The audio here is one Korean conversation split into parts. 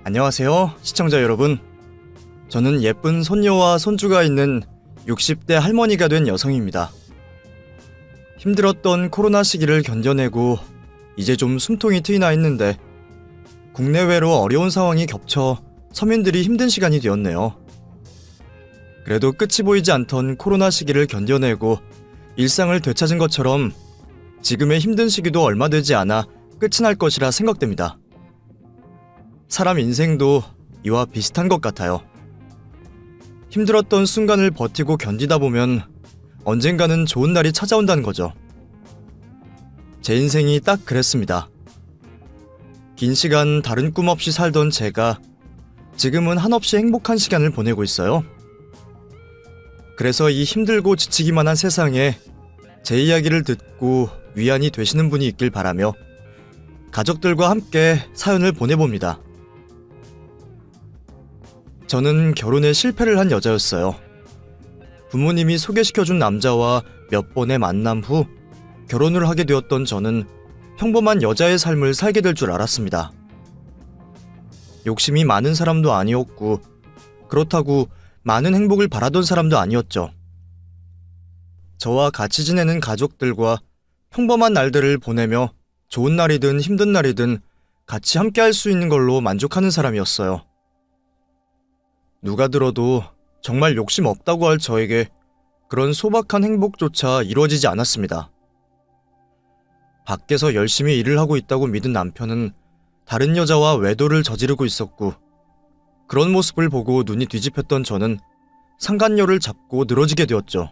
안녕하세요, 시청자 여러분. 저는 예쁜 손녀와 손주가 있는 60대 할머니가 된 여성입니다. 힘들었던 코로나 시기를 견뎌내고 이제 좀 숨통이 트이나 했는데 국내외로 어려운 상황이 겹쳐 서민들이 힘든 시간이 되었네요. 그래도 끝이 보이지 않던 코로나 시기를 견뎌내고 일상을 되찾은 것처럼 지금의 힘든 시기도 얼마 되지 않아 끝이 날 것이라 생각됩니다. 사람 인생도 이와 비슷한 것 같아요. 힘들었던 순간을 버티고 견디다 보면 언젠가는 좋은 날이 찾아온다는 거죠. 제 인생이 딱 그랬습니다. 긴 시간 다른 꿈 없이 살던 제가 지금은 한없이 행복한 시간을 보내고 있어요. 그래서 이 힘들고 지치기만 한 세상에 제 이야기를 듣고 위안이 되시는 분이 있길 바라며 가족들과 함께 사연을 보내봅니다. 저는 결혼에 실패를 한 여자였어요. 부모님이 소개시켜준 남자와 몇 번의 만남 후 결혼을 하게 되었던 저는 평범한 여자의 삶을 살게 될 줄 알았습니다. 욕심이 많은 사람도 아니었고 그렇다고 많은 행복을 바라던 사람도 아니었죠. 저와 같이 지내는 가족들과 평범한 날들을 보내며 좋은 날이든 힘든 날이든 같이 함께 할 수 있는 걸로 만족하는 사람이었어요. 누가 들어도 정말 욕심 없다고 할 저에게 그런 소박한 행복조차 이루어지지 않았습니다. 밖에서 열심히 일을 하고 있다고 믿은 남편은 다른 여자와 외도를 저지르고 있었고 그런 모습을 보고 눈이 뒤집혔던 저는 상간녀를 잡고 늘어지게 되었죠.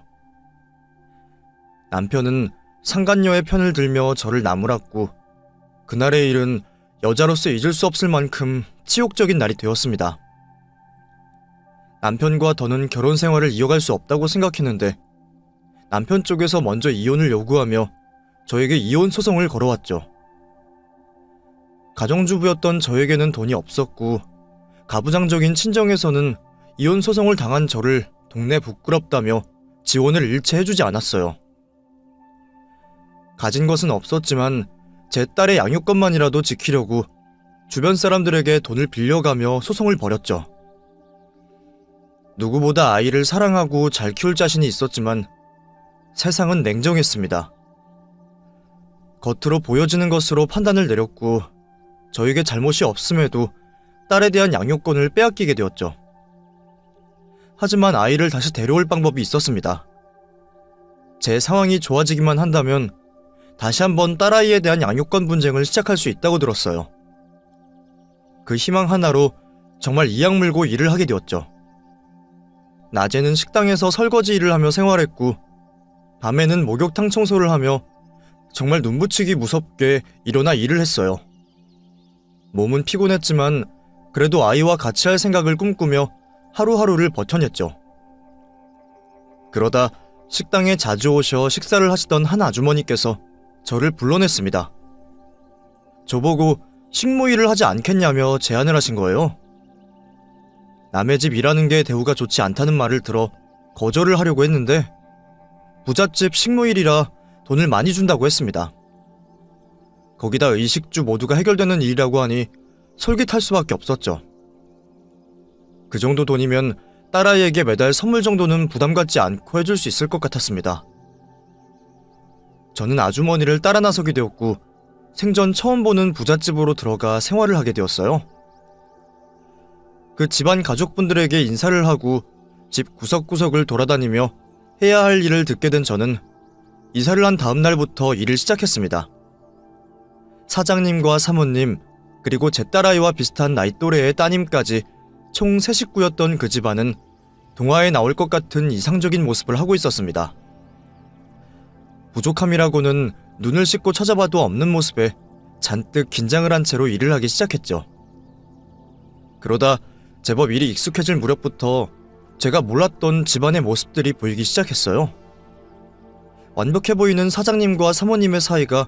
남편은 상간녀의 편을 들며 저를 나무랐고 그날의 일은 여자로서 잊을 수 없을 만큼 치욕적인 날이 되었습니다. 남편과 더는 결혼 생활을 이어갈 수 없다고 생각했는데 남편 쪽에서 먼저 이혼을 요구하며 저에게 이혼 소송을 걸어왔죠. 가정주부였던 저에게는 돈이 없었고 가부장적인 친정에서는 이혼 소송을 당한 저를 동네 부끄럽다며 지원을 일체 해주지 않았어요. 가진 것은 없었지만 제 딸의 양육권만이라도 지키려고 주변 사람들에게 돈을 빌려가며 소송을 벌였죠. 누구보다 아이를 사랑하고 잘 키울 자신이 있었지만 세상은 냉정했습니다. 겉으로 보여지는 것으로 판단을 내렸고 저에게 잘못이 없음에도 딸에 대한 양육권을 빼앗기게 되었죠. 하지만 아이를 다시 데려올 방법이 있었습니다. 제 상황이 좋아지기만 한다면 다시 한번 딸아이에 대한 양육권 분쟁을 시작할 수 있다고 들었어요. 그 희망 하나로 정말 이악 물고 일을 하게 되었죠. 낮에는 식당에서 설거지 일을 하며 생활했고 밤에는 목욕탕 청소를 하며 정말 눈부치기 무섭게 일어나 일을 했어요. 몸은 피곤했지만 그래도 아이와 같이 할 생각을 꿈꾸며 하루하루를 버텨냈죠. 그러다 식당에 자주 오셔 식사를 하시던 한 아주머니께서 저를 불러냈습니다. 저보고 식모일을 하지 않겠냐며 제안을 하신 거예요. 남의 집 일하는 게 대우가 좋지 않다는 말을 들어 거절을 하려고 했는데 부잣집 식모일이라 돈을 많이 준다고 했습니다. 거기다 의식주 모두가 해결되는 일이라고 하니 솔깃할 수밖에 없었죠. 그 정도 돈이면 딸아이에게 매달 선물 정도는 부담 갖지 않고 해줄 수 있을 것 같았습니다. 저는 아주머니를 따라 나서게 되었고 생전 처음 보는 부잣집으로 들어가 생활을 하게 되었어요. 그 집안 가족분들에게 인사를 하고 집 구석구석을 돌아다니며 해야 할 일을 듣게 된 저는 이사를 한 다음 날부터 일을 시작했습니다. 사장님과 사모님 그리고 제 딸아이와 비슷한 나이 또래의 따님까지 총 3식구였던 그 집안은 동화에 나올 것 같은 이상적인 모습을 하고 있었습니다. 부족함이라고는 눈을 씻고 찾아봐도 없는 모습에 잔뜩 긴장을 한 채로 일을 하기 시작했죠. 그러다 제법 일이 익숙해질 무렵부터 제가 몰랐던 집안의 모습들이 보이기 시작했어요. 완벽해 보이는 사장님과 사모님의 사이가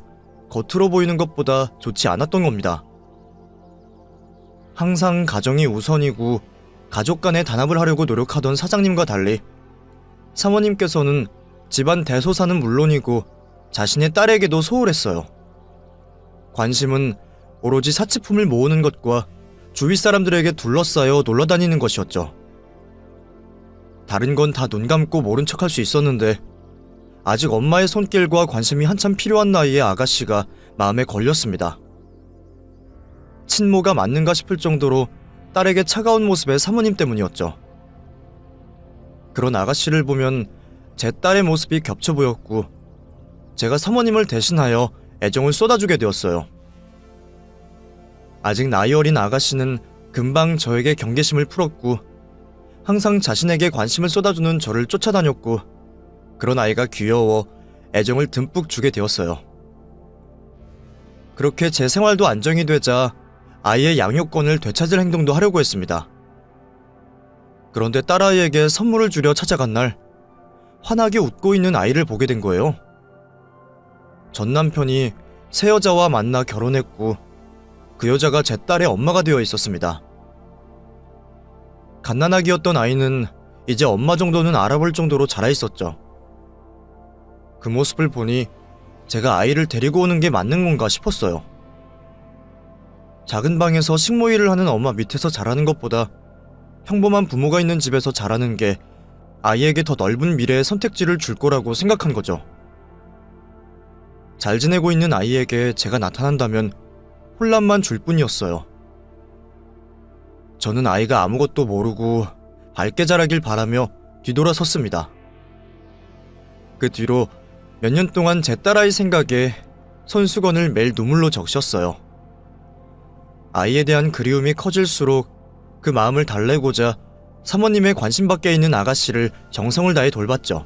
겉으로 보이는 것보다 좋지 않았던 겁니다. 항상 가정이 우선이고 가족 간의 단합을 하려고 노력하던 사장님과 달리 사모님께서는 집안 대소사는 물론이고 자신의 딸에게도 소홀했어요. 관심은 오로지 사치품을 모으는 것과 주위 사람들에게 둘러싸여 놀러 다니는 것이었죠. 다른 건 다 눈 감고 모른 척할 수 있었는데 아직 엄마의 손길과 관심이 한참 필요한 나이의 아가씨가 마음에 걸렸습니다. 친모가 맞는가 싶을 정도로 딸에게 차가운 모습의 사모님 때문이었죠. 그런 아가씨를 보면 제 딸의 모습이 겹쳐 보였고 제가 사모님을 대신하여 애정을 쏟아주게 되었어요. 아직 나이 어린 아가씨는 금방 저에게 경계심을 풀었고 항상 자신에게 관심을 쏟아주는 저를 쫓아다녔고 그런 아이가 귀여워 애정을 듬뿍 주게 되었어요. 그렇게 제 생활도 안정이 되자 아이의 양육권을 되찾을 행동도 하려고 했습니다. 그런데 딸아이에게 선물을 주려 찾아간 날 환하게 웃고 있는 아이를 보게 된 거예요. 전 남편이 새 여자와 만나 결혼했고 그 여자가 제 딸의 엄마가 되어 있었습니다. 갓난아기였던 아이는 이제 엄마 정도는 알아볼 정도로 자라 있었죠. 그 모습을 보니 제가 아이를 데리고 오는 게 맞는 건가 싶었어요. 작은 방에서 식모일을 하는 엄마 밑에서 자라는 것보다 평범한 부모가 있는 집에서 자라는 게 아이에게 더 넓은 미래의 선택지를 줄 거라고 생각한 거죠. 잘 지내고 있는 아이에게 제가 나타난다면 혼란만 줄 뿐이었어요. 저는 아이가 아무것도 모르고 밝게 자라길 바라며 뒤돌아섰습니다. 그 뒤로 몇 년 동안 제 딸아이 생각에 손수건을 매일 눈물로 적셨어요. 아이에 대한 그리움이 커질수록 그 마음을 달래고자 사모님의 관심밖에 있는 아가씨를 정성을 다해 돌봤죠.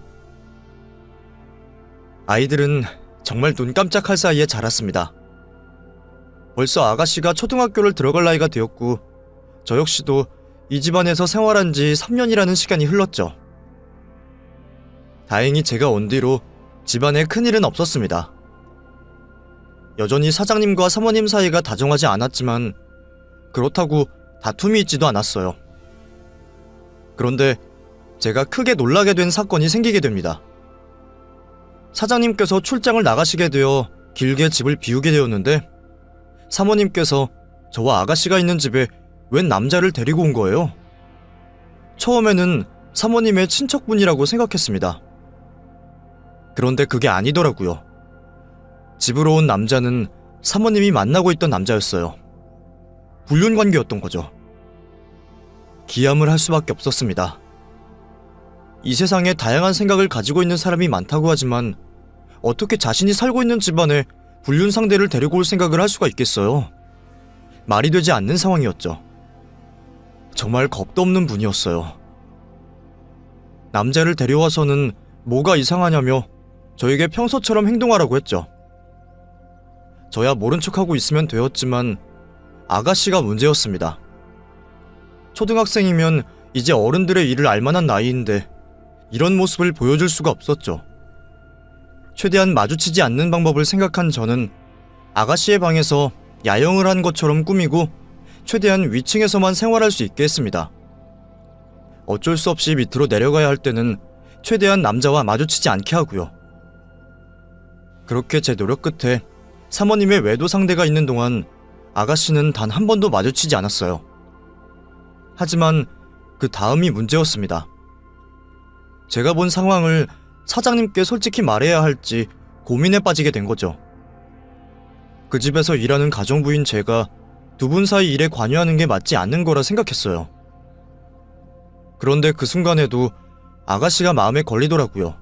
아이들은 정말 눈 깜짝할 사이에 자랐습니다. 벌써 아가씨가 초등학교를 들어갈 나이가 되었고 저 역시도 이 집안에서 생활한 지 3년이라는 시간이 흘렀죠. 다행히 제가 온 뒤로 집안에 큰일은 없었습니다. 여전히 사장님과 사모님 사이가 다정하지 않았지만 그렇다고 다툼이 있지도 않았어요. 그런데 제가 크게 놀라게 된 사건이 생기게 됩니다. 사장님께서 출장을 나가시게 되어 길게 집을 비우게 되었는데 사모님께서 저와 아가씨가 있는 집에 웬 남자를 데리고 온 거예요. 처음에는 사모님의 친척분이라고 생각했습니다. 그런데 그게 아니더라고요. 집으로 온 남자는 사모님이 만나고 있던 남자였어요. 불륜 관계였던 거죠. 기함을 할 수밖에 없었습니다. 이 세상에 다양한 생각을 가지고 있는 사람이 많다고 하지만 어떻게 자신이 살고 있는 집안에 불륜 상대를 데리고 올 생각을 할 수가 있겠어요? 말이 되지 않는 상황이었죠. 정말 겁도 없는 분이었어요. 남자를 데려와서는 뭐가 이상하냐며 저에게 평소처럼 행동하라고 했죠. 저야 모른 척하고 있으면 되었지만 아가씨가 문제였습니다. 초등학생이면 이제 어른들의 일을 알만한 나이인데 이런 모습을 보여줄 수가 없었죠. 최대한 마주치지 않는 방법을 생각한 저는 아가씨의 방에서 야영을 한 것처럼 꾸미고 최대한 위층에서만 생활할 수 있게 했습니다. 어쩔 수 없이 밑으로 내려가야 할 때는 최대한 남자와 마주치지 않게 하고요. 그렇게 제 노력 끝에 사모님의 외도 상대가 있는 동안 아가씨는 단 한 번도 마주치지 않았어요. 하지만 그 다음이 문제였습니다. 제가 본 상황을 사장님께 솔직히 말해야 할지 고민에 빠지게 된 거죠. 그 집에서 일하는 가정부인 제가 두 분 사이 일에 관여하는 게 맞지 않는 거라 생각했어요. 그런데 그 순간에도 아가씨가 마음에 걸리더라고요.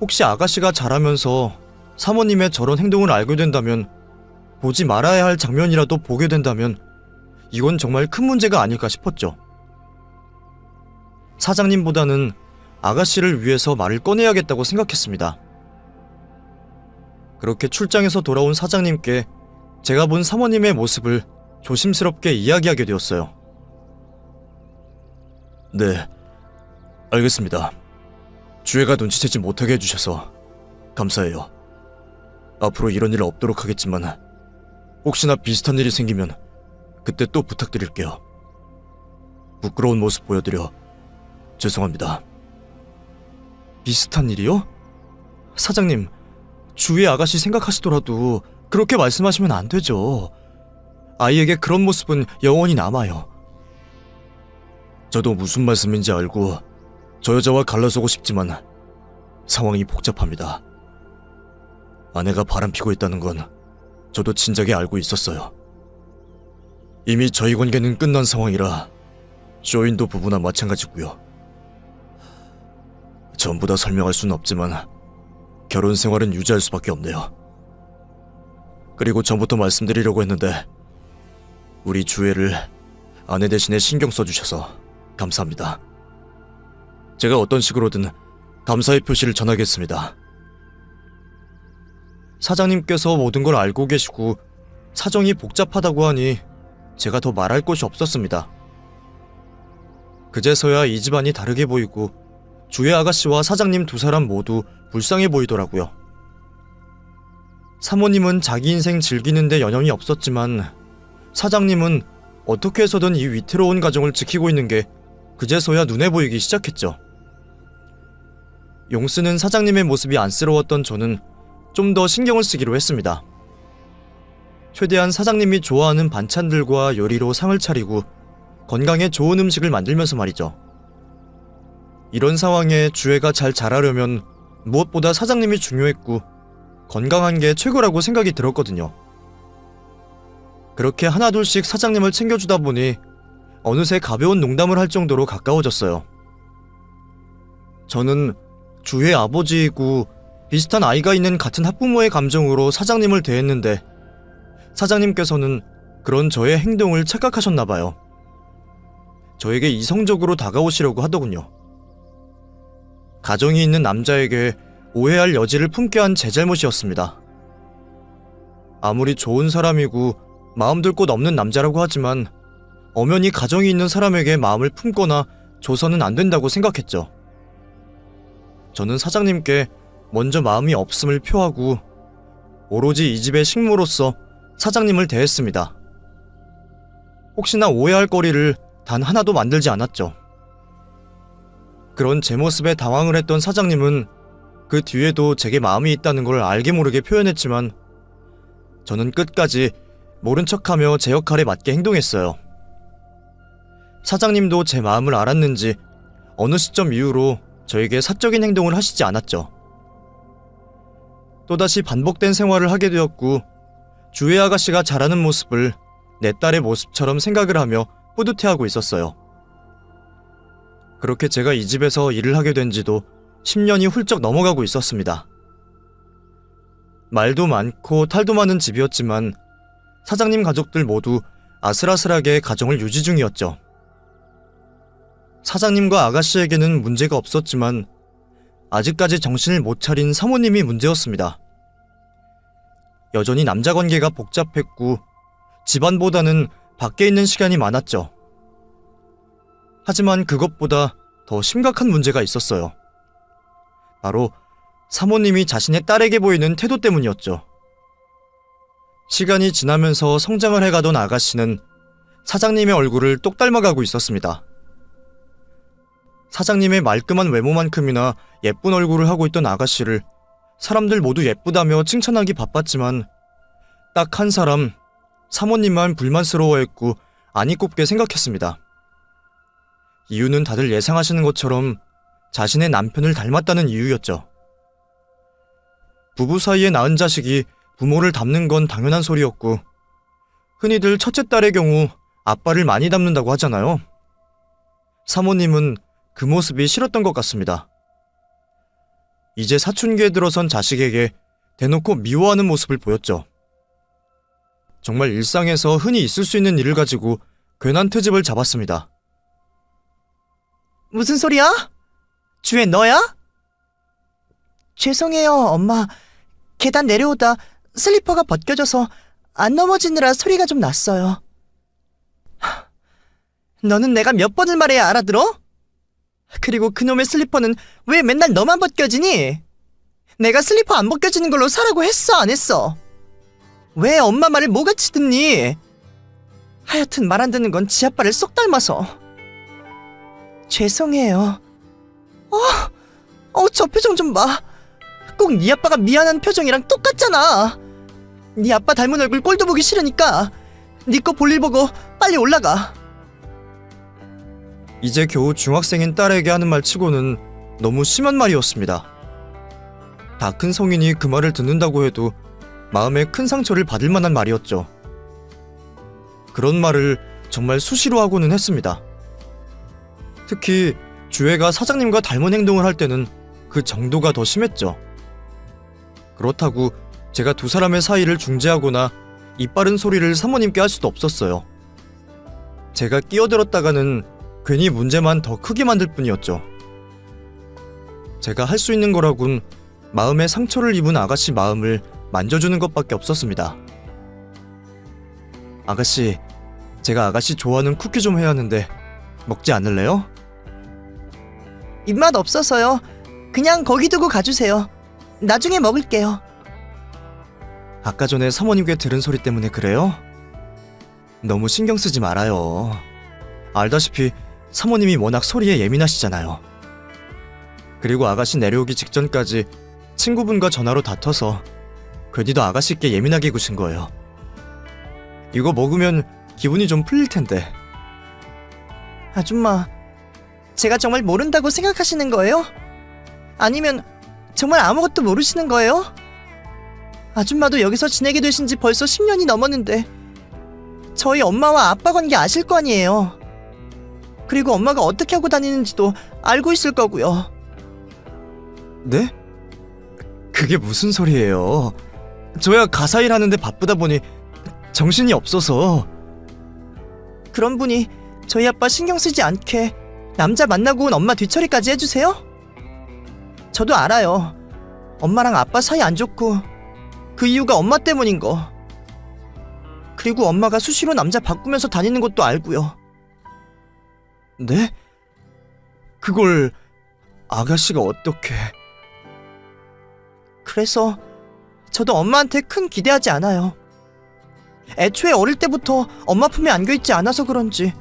혹시 아가씨가 자라면서 사모님의 저런 행동을 알게 된다면, 보지 말아야 할 장면이라도 보게 된다면 이건 정말 큰 문제가 아닐까 싶었죠. 사장님보다는 아가씨를 위해서 말을 꺼내야겠다고 생각했습니다. 그렇게 출장에서 돌아온 사장님께 제가 본 사모님의 모습을 조심스럽게 이야기하게 되었어요. 네, 알겠습니다. 주애가 눈치채지 못하게 해주셔서 감사해요. 앞으로 이런 일 없도록 하겠지만 혹시나 비슷한 일이 생기면 그때 또 부탁드릴게요. 부끄러운 모습 보여드려 죄송합니다. 비슷한 일이요? 사장님, 주위의 아가씨 생각하시더라도 그렇게 말씀하시면 안 되죠. 아이에게 그런 모습은 영원히 남아요. 저도 무슨 말씀인지 알고 저 여자와 갈라서고 싶지만 상황이 복잡합니다. 아내가 바람피고 있다는 건 저도 진작에 알고 있었어요. 이미 저희 관계는 끝난 상황이라 쇼인도 부부나 마찬가지고요. 전부 다 설명할 수는 없지만 결혼 생활은 유지할 수밖에 없네요. 그리고 전부터 말씀드리려고 했는데 우리 주애를 아내 대신에 신경 써주셔서 감사합니다. 제가 어떤 식으로든 감사의 표시를 전하겠습니다. 사장님께서 모든 걸 알고 계시고 사정이 복잡하다고 하니 제가 더 말할 것이 없었습니다. 그제서야 이 집안이 다르게 보이고 주애 아가씨와 사장님 두 사람 모두 불쌍해 보이더라고요. 사모님은 자기 인생 즐기는데 여념이 없었지만 사장님은 어떻게 해서든 이 위태로운 가정을 지키고 있는 게 그제서야 눈에 보이기 시작했죠. 용쓰는 사장님의 모습이 안쓰러웠던 저는 좀 더 신경을 쓰기로 했습니다. 최대한 사장님이 좋아하는 반찬들과 요리로 상을 차리고 건강에 좋은 음식을 만들면서 말이죠. 이런 상황에 주애가 잘 자라려면 무엇보다 사장님이 중요했고 건강한 게 최고라고 생각이 들었거든요. 그렇게 하나둘씩 사장님을 챙겨주다 보니 어느새 가벼운 농담을 할 정도로 가까워졌어요. 저는 주애 아버지이고 비슷한 아이가 있는 같은 학부모의 감정으로 사장님을 대했는데 사장님께서는 그런 저의 행동을 착각하셨나봐요. 저에게 이성적으로 다가오시려고 하더군요. 가정이 있는 남자에게 오해할 여지를 품게 한 제 잘못이었습니다. 아무리 좋은 사람이고 마음둘 곳 없는 남자라고 하지만 엄연히 가정이 있는 사람에게 마음을 품거나 줘서는 안 된다고 생각했죠. 저는 사장님께 먼저 마음이 없음을 표하고 오로지 이 집의 식모로서 사장님을 대했습니다. 혹시나 오해할 거리를 단 하나도 만들지 않았죠. 그런 제 모습에 당황을 했던 사장님은 그 뒤에도 제게 마음이 있다는 걸 알게 모르게 표현했지만 저는 끝까지 모른 척하며 제 역할에 맞게 행동했어요. 사장님도 제 마음을 알았는지 어느 시점 이후로 저에게 사적인 행동을 하시지 않았죠. 또다시 반복된 생활을 하게 되었고 주애 아가씨가 자라는 모습을 내 딸의 모습처럼 생각을 하며 뿌듯해하고 있었어요. 그렇게 제가 이 집에서 일을 하게 된 지도 10년이 훌쩍 넘어가고 있었습니다. 말도 많고 탈도 많은 집이었지만 사장님 가족들 모두 아슬아슬하게 가정을 유지 중이었죠. 사장님과 아가씨에게는 문제가 없었지만 아직까지 정신을 못 차린 사모님이 문제였습니다. 여전히 남자 관계가 복잡했고 집안보다는 밖에 있는 시간이 많았죠. 하지만 그것보다 더 심각한 문제가 있었어요. 바로 사모님이 자신의 딸에게 보이는 태도 때문이었죠. 시간이 지나면서 성장을 해가던 아가씨는 사장님의 얼굴을 똑 닮아가고 있었습니다. 사장님의 말끔한 외모만큼이나 예쁜 얼굴을 하고 있던 아가씨를 사람들 모두 예쁘다며 칭찬하기 바빴지만 딱 한 사람, 사모님만 불만스러워했고 안이 꼽게 생각했습니다. 이유는 다들 예상하시는 것처럼 자신의 남편을 닮았다는 이유였죠. 부부 사이에 낳은 자식이 부모를 닮는 건 당연한 소리였고 흔히들 첫째 딸의 경우 아빠를 많이 닮는다고 하잖아요. 사모님은 그 모습이 싫었던 것 같습니다. 이제 사춘기에 들어선 자식에게 대놓고 미워하는 모습을 보였죠. 정말 일상에서 흔히 있을 수 있는 일을 가지고 괜한 트집을 잡았습니다. 무슨 소리야? 주애 너야? 죄송해요, 엄마. 계단 내려오다 슬리퍼가 벗겨져서 안 넘어지느라 소리가 좀 났어요. 너는 내가 몇 번을 말해야 알아들어? 그리고 그놈의 슬리퍼는 왜 맨날 너만 벗겨지니? 내가 슬리퍼 안 벗겨지는 걸로 사라고 했어, 안 했어? 왜 엄마 말을 뭐같이 듣니? 하여튼 말 안 듣는 건 지 아빠를 쏙 닮아서. 죄송해요. 저 표정 좀 봐. 꼭 네 아빠가 미안한 표정이랑 똑같잖아. 네 아빠 닮은 얼굴 꼴도 보기 싫으니까 네 거 볼일 보고 빨리 올라가. 이제 겨우 중학생인 딸에게 하는 말 치고는 너무 심한 말이었습니다. 다 큰 성인이 그 말을 듣는다고 해도 마음에 큰 상처를 받을 만한 말이었죠. 그런 말을 정말 수시로 하고는 했습니다. 특히 주애가 사장님과 닮은 행동을 할 때는 그 정도가 더 심했죠. 그렇다고 제가 두 사람의 사이를 중재하거나 이빠른 소리를 사모님께 할 수도 없었어요. 제가 끼어들었다가는 괜히 문제만 더 크게 만들 뿐이었죠. 제가 할 수 있는 거라곤 마음에 상처를 입은 아가씨 마음을 만져주는 것밖에 없었습니다. 아가씨, 제가 아가씨 좋아하는 쿠키 좀 해야 하는데 먹지 않을래요? 입맛 없어서요. 그냥 거기 두고 가주세요. 나중에 먹을게요. 아까 전에 사모님께 들은 소리 때문에 그래요? 너무 신경 쓰지 말아요. 알다시피 사모님이 워낙 소리에 예민하시잖아요. 그리고 아가씨 내려오기 직전까지 친구분과 전화로 다퉈서 괜히 더 아가씨께 예민하게 구신 거예요. 이거 먹으면 기분이 좀 풀릴 텐데. 아줌마, 제가 정말 모른다고 생각하시는 거예요? 아니면 정말 아무것도 모르시는 거예요? 아줌마도 여기서 지내게 되신 지 벌써 10년이 넘었는데 저희 엄마와 아빠 관계 아실 거 아니에요. 그리고 엄마가 어떻게 하고 다니는지도 알고 있을 거고요. 네? 그게 무슨 소리예요? 저야 가사 일하는데 바쁘다 보니 정신이 없어서. 그런 분이 저희 아빠 신경 쓰지 않게 남자 만나고 온 엄마 뒤처리까지 해주세요? 저도 알아요. 엄마랑 아빠 사이 안 좋고 그 이유가 엄마 때문인 거. 그리고 엄마가 수시로 남자 바꾸면서 다니는 것도 알고요. 네? 그걸 아가씨가 어떻게... 그래서 저도 엄마한테 큰 기대하지 않아요. 애초에 어릴 때부터 엄마 품에 안겨있지 않아서 그런지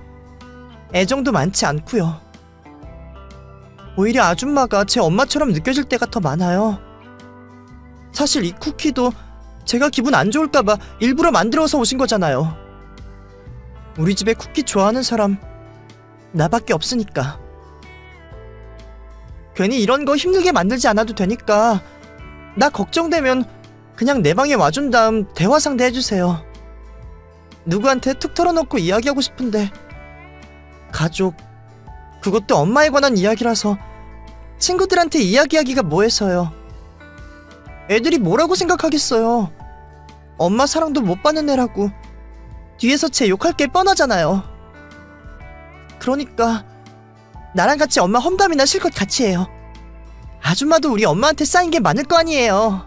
애정도 많지 않고요. 오히려 아줌마가 제 엄마처럼 느껴질 때가 더 많아요. 사실 이 쿠키도 제가 기분 안 좋을까봐 일부러 만들어서 오신 거잖아요. 우리 집에 쿠키 좋아하는 사람 나밖에 없으니까. 괜히 이런 거 힘들게 만들지 않아도 되니까 나 걱정되면 그냥 내 방에 와준 다음 대화 상대 해주세요. 누구한테 툭 털어놓고 이야기하고 싶은데 가족, 그것도 엄마에 관한 이야기라서 친구들한테 이야기하기가 뭐해서요. 애들이 뭐라고 생각하겠어요. 엄마 사랑도 못 받는 애라고 뒤에서 제 욕할 게 뻔하잖아요. 그러니까 나랑 같이 엄마 험담이나 실컷 같이 해요. 아줌마도 우리 엄마한테 쌓인 게 많을 거 아니에요.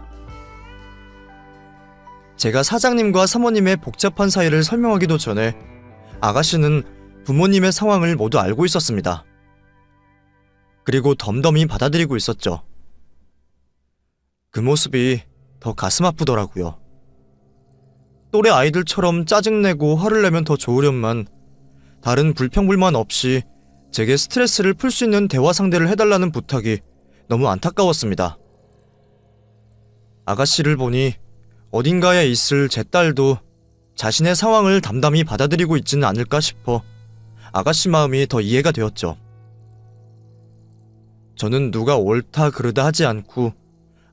제가 사장님과 사모님의 복잡한 사이를 설명하기도 전에 아가씨는 부모님의 상황을 모두 알고 있었습니다. 그리고 덤덤히 받아들이고 있었죠. 그 모습이 더 가슴 아프더라고요. 또래 아이들처럼 짜증내고 화를 내면 더 좋으련만 다른 불평불만 없이 제게 스트레스를 풀 수 있는 대화 상대를 해달라는 부탁이 너무 안타까웠습니다. 아가씨를 보니 어딘가에 있을 제 딸도 자신의 상황을 담담히 받아들이고 있지는 않을까 싶어 아가씨 마음이 더 이해가 되었죠. 저는 누가 옳다 그르다 하지 않고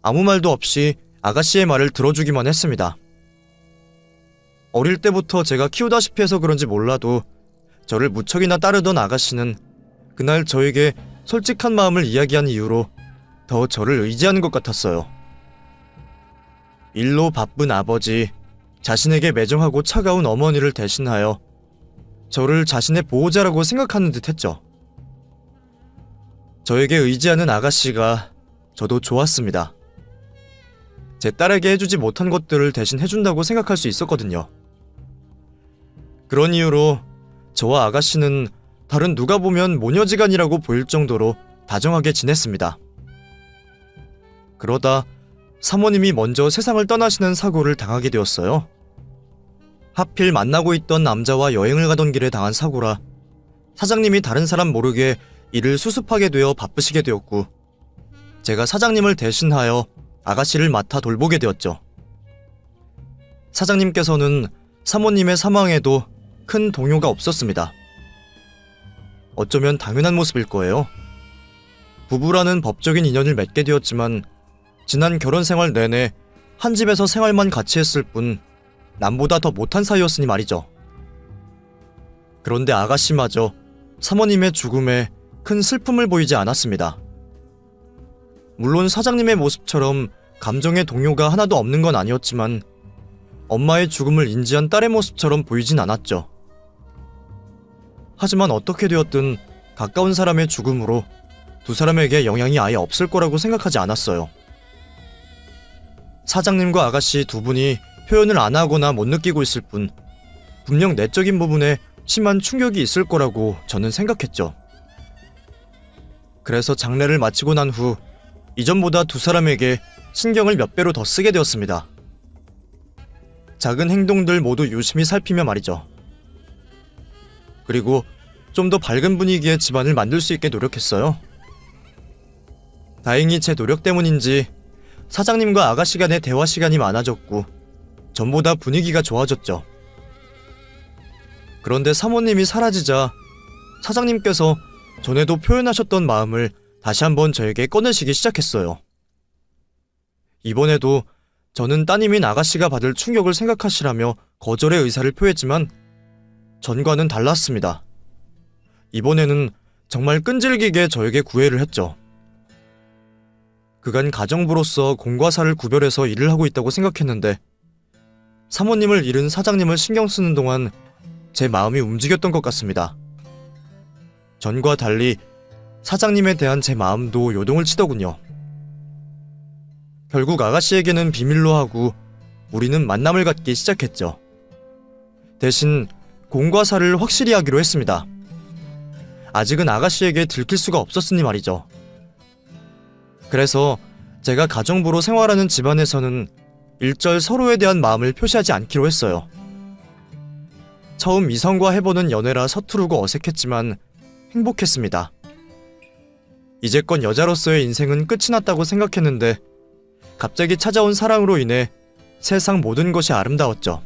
아무 말도 없이 아가씨의 말을 들어주기만 했습니다. 어릴 때부터 제가 키우다시피 해서 그런지 몰라도 저를 무척이나 따르던 아가씨는 그날 저에게 솔직한 마음을 이야기한 이유로 더 저를 의지하는 것 같았어요. 일로 바쁜 아버지, 자신에게 매정하고 차가운 어머니를 대신하여 저를 자신의 보호자라고 생각하는 듯 했죠. 저에게 의지하는 아가씨가 저도 좋았습니다. 제 딸에게 해주지 못한 것들을 대신 해준다고 생각할 수 있었거든요. 그런 이유로 저와 아가씨는 다른 누가 보면 모녀지간이라고 보일 정도로 다정하게 지냈습니다. 그러다 사모님이 먼저 세상을 떠나시는 사고를 당하게 되었어요. 하필 만나고 있던 남자와 여행을 가던 길에 당한 사고라 사장님이 다른 사람 모르게 일을 수습하게 되어 바쁘시게 되었고 제가 사장님을 대신하여 아가씨를 맡아 돌보게 되었죠. 사장님께서는 사모님의 사망에도 큰 동요가 없었습니다. 어쩌면 당연한 모습일 거예요. 부부라는 법적인 인연을 맺게 되었지만 지난 결혼 생활 내내 한 집에서 생활만 같이 했을 뿐 남보다 더 못한 사이였으니 말이죠. 그런데 아가씨마저 사모님의 죽음에 큰 슬픔을 보이지 않았습니다. 물론 사장님의 모습처럼 감정의 동요가 하나도 없는 건 아니었지만 엄마의 죽음을 인지한 딸의 모습처럼 보이진 않았죠. 하지만 어떻게 되었든 가까운 사람의 죽음으로 두 사람에게 영향이 아예 없을 거라고 생각하지 않았어요. 사장님과 아가씨 두 분이 표현을 안 하거나 못 느끼고 있을 뿐 분명 내적인 부분에 심한 충격이 있을 거라고 저는 생각했죠. 그래서 장례를 마치고 난 후 이전보다 두 사람에게 신경을 몇 배로 더 쓰게 되었습니다. 작은 행동들 모두 유심히 살피며 말이죠. 그리고 좀 더 밝은 분위기의 집안을 만들 수 있게 노력했어요. 다행히 제 노력 때문인지 사장님과 아가씨 간의 대화 시간이 많아졌고 전보다 분위기가 좋아졌죠. 그런데 사모님이 사라지자 사장님께서 전에도 표현하셨던 마음을 다시 한번 저에게 꺼내시기 시작했어요. 이번에도 저는 따님인 아가씨가 받을 충격을 생각하시라며 거절의 의사를 표했지만 전과는 달랐습니다. 이번에는 정말 끈질기게 저에게 구애를 했죠. 그간 가정부로서 공과 사를 구별해서 일을 하고 있다고 생각했는데 사모님을 잃은 사장님을 신경 쓰는 동안 제 마음이 움직였던 것 같습니다. 전과 달리 사장님에 대한 제 마음도 요동을 치더군요. 결국 아가씨에게는 비밀로 하고 우리는 만남을 갖기 시작했죠. 대신 공과 사를 확실히 하기로 했습니다. 아직은 아가씨에게 들킬 수가 없었으니 말이죠. 그래서 제가 가정부로 생활하는 집안에서는 일절 서로에 대한 마음을 표시하지 않기로 했어요. 처음 이성과 해보는 연애라 서투르고 어색했지만 행복했습니다. 이제껏 여자로서의 인생은 끝이 났다고 생각했는데 갑자기 찾아온 사랑으로 인해 세상 모든 것이 아름다웠죠.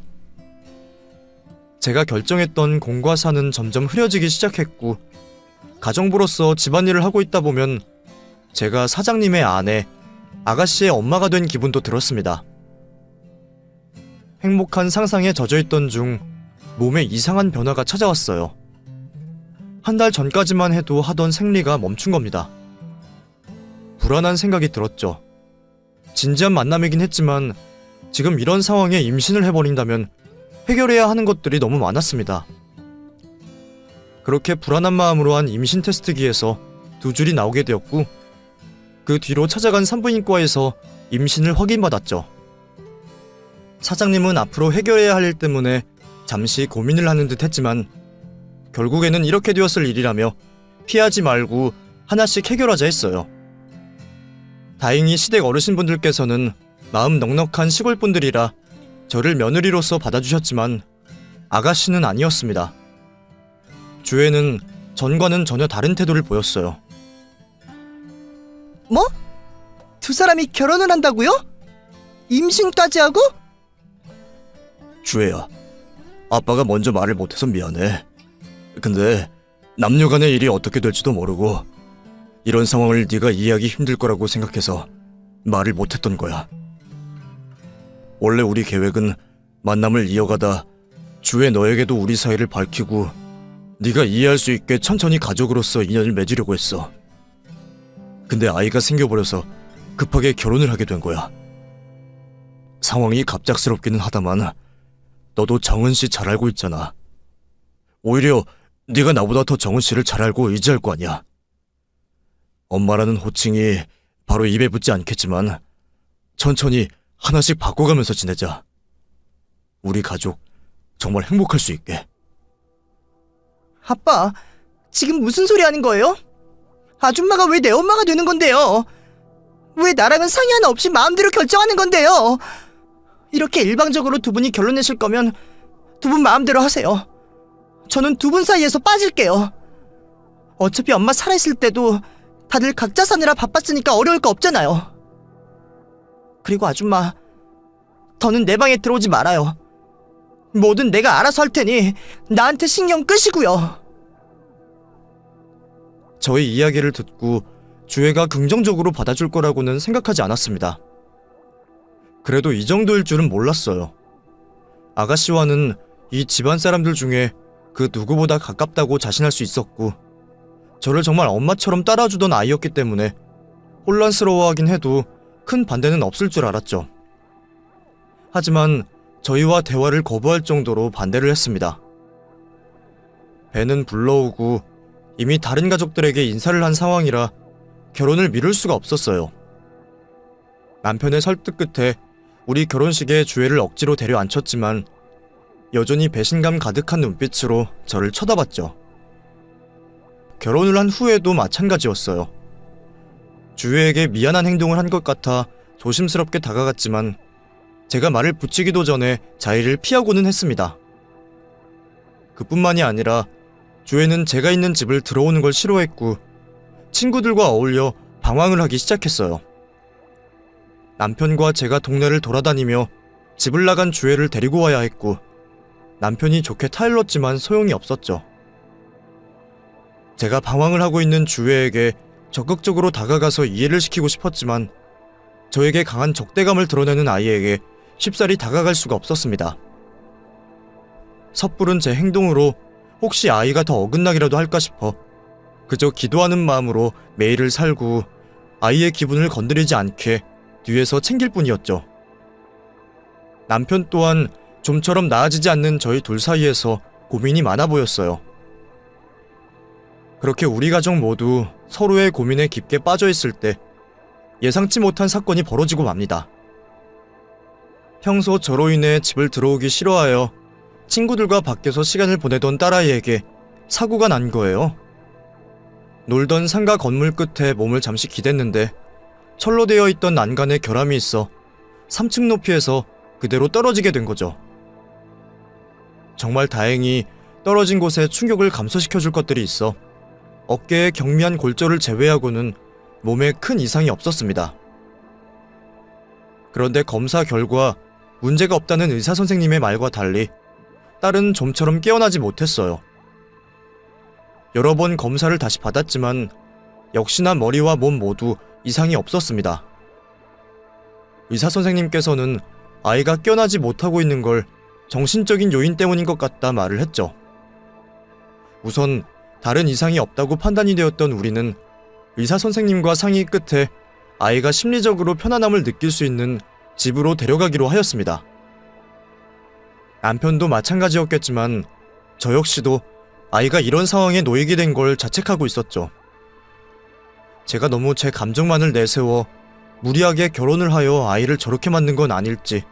제가 결정했던 공과 사는 점점 흐려지기 시작했고 가정부로서 집안일을 하고 있다 보면 제가 사장님의 아내, 아가씨의 엄마가 된 기분도 들었습니다. 행복한 상상에 젖어있던 중 몸에 이상한 변화가 찾아왔어요. 한 달 전까지만 해도 하던 생리가 멈춘 겁니다. 불안한 생각이 들었죠. 진지한 만남이긴 했지만 지금 이런 상황에 임신을 해버린다면 해결해야 하는 것들이 너무 많았습니다. 그렇게 불안한 마음으로 한 임신 테스트기에서 2줄이 나오게 되었고 그 뒤로 찾아간 산부인과에서 임신을 확인받았죠. 사장님은 앞으로 해결해야 할 일 때문에 잠시 고민을 하는 듯 했지만 결국에는 이렇게 되었을 일이라며 피하지 말고 하나씩 해결하자 했어요. 다행히 시댁 어르신분들께서는 마음 넉넉한 시골분들이라 저를 며느리로서 받아주셨지만 아가씨는 아니었습니다. 주애는 전과는 전혀 다른 태도를 보였어요. 뭐? 두 사람이 결혼을 한다고요? 임신까지 하고? 주애야, 아빠가 먼저 말을 못해서 미안해. 근데 남녀 간의 일이 어떻게 될지도 모르고 이런 상황을 네가 이해하기 힘들 거라고 생각해서 말을 못했던 거야. 원래 우리 계획은 만남을 이어가다 주애 너에게도 우리 사이를 밝히고 네가 이해할 수 있게 천천히 가족으로서 인연을 맺으려고 했어. 근데 아이가 생겨버려서 급하게 결혼을 하게 된 거야. 상황이 갑작스럽기는 하다만 너도 정은 씨 잘 알고 있잖아. 오히려 네가 나보다 더 정은 씨를 잘 알고 의지할 거 아니야. 엄마라는 호칭이 바로 입에 붙지 않겠지만 천천히 하나씩 바꿔가면서 지내자. 우리 가족 정말 행복할 수 있게. 아빠, 지금 무슨 소리 하는 거예요? 아줌마가 왜 내 엄마가 되는 건데요? 왜 나랑은 상의 하나 없이 마음대로 결정하는 건데요? 이렇게 일방적으로 두 분이 결론 내실 거면 두 분 마음대로 하세요. 저는 두 분 사이에서 빠질게요. 어차피 엄마 살아있을 때도 다들 각자 사느라 바빴으니까 어려울 거 없잖아요. 그리고 아줌마, 더는 내 방에 들어오지 말아요. 뭐든 내가 알아서 할 테니 나한테 신경 끄시고요. 저희 이야기를 듣고 주애가 긍정적으로 받아줄 거라고는 생각하지 않았습니다. 그래도 이 정도일 줄은 몰랐어요. 아가씨와는 이 집안 사람들 중에 그 누구보다 가깝다고 자신할 수 있었고, 저를 정말 엄마처럼 따라주던 아이였기 때문에 혼란스러워하긴 해도 큰 반대는 없을 줄 알았죠. 하지만 저희와 대화를 거부할 정도로 반대를 했습니다. 배는 불러오고 이미 다른 가족들에게 인사를 한 상황이라 결혼을 미룰 수가 없었어요. 남편의 설득 끝에 우리 결혼식에 주애를 억지로 데려앉혔지만 여전히 배신감 가득한 눈빛으로 저를 쳐다봤죠. 결혼을 한 후에도 마찬가지였어요. 주애에게 미안한 행동을 한 것 같아 조심스럽게 다가갔지만 제가 말을 붙이기도 전에 자리를 피하고는 했습니다. 그뿐만이 아니라 주애는 제가 있는 집을 들어오는 걸 싫어했고 친구들과 어울려 방황을 하기 시작했어요. 남편과 제가 동네를 돌아다니며 집을 나간 주애를 데리고 와야 했고 남편이 좋게 타일렀지만 소용이 없었죠. 제가 방황을 하고 있는 주애에게 적극적으로 다가가서 이해를 시키고 싶었지만 저에게 강한 적대감을 드러내는 아이에게 쉽사리 다가갈 수가 없었습니다. 섣부른 제 행동으로 혹시 아이가 더 어긋나기라도 할까 싶어 그저 기도하는 마음으로 매일을 살고 아이의 기분을 건드리지 않게 뒤에서 챙길 뿐이었죠. 남편 또한 좀처럼 나아지지 않는 저희 둘 사이에서 고민이 많아 보였어요. 그렇게 우리 가족 모두 서로의 고민에 깊게 빠져 있을 때 예상치 못한 사건이 벌어지고 맙니다. 평소 저로 인해 집을 들어오기 싫어하여 친구들과 밖에서 시간을 보내던 딸아이에게 사고가 난 거예요. 놀던 상가 건물 끝에 몸을 잠시 기댔는데 철로 되어 있던 난간에 결함이 있어 3층 높이에서 그대로 떨어지게 된 거죠. 정말 다행히 떨어진 곳에 충격을 감소시켜줄 것들이 있어 어깨에 경미한 골절을 제외하고는 몸에 큰 이상이 없었습니다. 그런데 검사 결과 문제가 없다는 의사 선생님의 말과 달리 딸은 좀처럼 깨어나지 못했어요. 여러 번 검사를 다시 받았지만 역시나 머리와 몸 모두 이상이 없었습니다. 의사 선생님께서는 아이가 깨어나지 못하고 있는 걸 정신적인 요인 때문인 것 같다 말을 했죠. 우선 다른 이상이 없다고 판단이 되었던 우리는 의사 선생님과 상의 끝에 아이가 심리적으로 편안함을 느낄 수 있는 집으로 데려가기로 하였습니다. 남편도 마찬가지였겠지만 저 역시도 아이가 이런 상황에 놓이게 된 걸 자책하고 있었죠. 제가 너무 제 감정만을 내세워 무리하게 결혼을 하여 아이를 저렇게 만든 건 아닐지,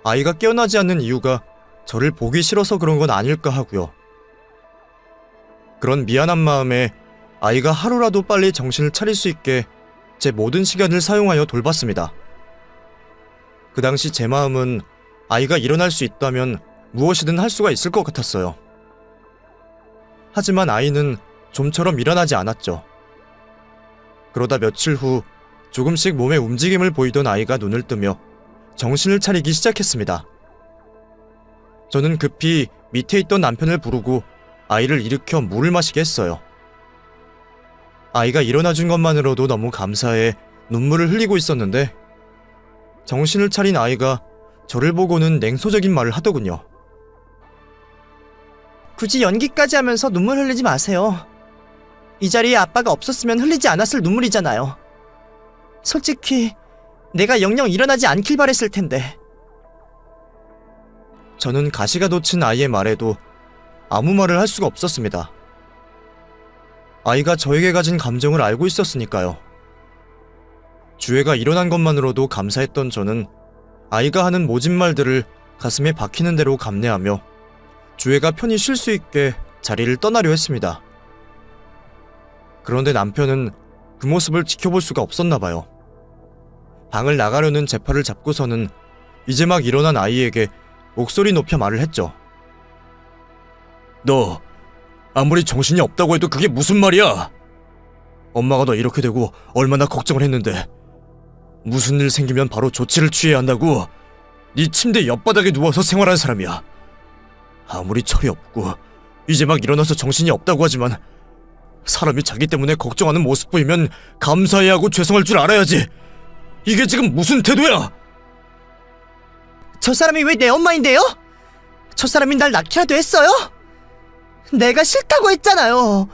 아이가 깨어나지 않는 이유가 저를 보기 싫어서 그런 건 아닐까 하고요. 그런 미안한 마음에 아이가 하루라도 빨리 정신을 차릴 수 있게 제 모든 시간을 사용하여 돌봤습니다. 그 당시 제 마음은 아이가 일어날 수 있다면 무엇이든 할 수가 있을 것 같았어요. 하지만 아이는 좀처럼 일어나지 않았죠. 그러다 며칠 후 조금씩 몸에 움직임을 보이던 아이가 눈을 뜨며 정신을 차리기 시작했습니다. 저는 급히 밑에 있던 남편을 부르고 아이를 일으켜 물을 마시게 했어요. 아이가 일어나준 것만으로도 너무 감사해 눈물을 흘리고 있었는데 정신을 차린 아이가 저를 보고는 냉소적인 말을 하더군요. 굳이 연기까지 하면서 눈물 흘리지 마세요. 이 자리에 아빠가 없었으면 흘리지 않았을 눈물이잖아요. 솔직히 내가 영영 일어나지 않길 바랬을 텐데. 저는 가시가 돋친 아이의 말에도 아무 말을 할 수가 없었습니다. 아이가 저에게 가진 감정을 알고 있었으니까요. 주애가 일어난 것만으로도 감사했던 저는 아이가 하는 모진 말들을 가슴에 박히는 대로 감내하며 주애가 편히 쉴 수 있게 자리를 떠나려 했습니다. 그런데 남편은 그 모습을 지켜볼 수가 없었나 봐요. 방을 나가려는 제 팔을 잡고서는 이제 막 일어난 아이에게 목소리 높여 말을 했죠. 너 아무리 정신이 없다고 해도 그게 무슨 말이야? 엄마가 너 이렇게 되고 얼마나 걱정을 했는데 무슨 일 생기면 바로 조치를 취해야 한다고 네 침대 옆바닥에 누워서 생활하는 사람이야. 아무리 철이 없고 이제 막 일어나서 정신이 없다고 하지만 사람이 자기 때문에 걱정하는 모습 보이면 감사해야 하고 죄송할 줄 알아야지. 이게 지금 무슨 태도야? 저 사람이 왜 내 엄마인데요? 저 사람이 날 낳기라도 했어요? 내가 싫다고 했잖아요.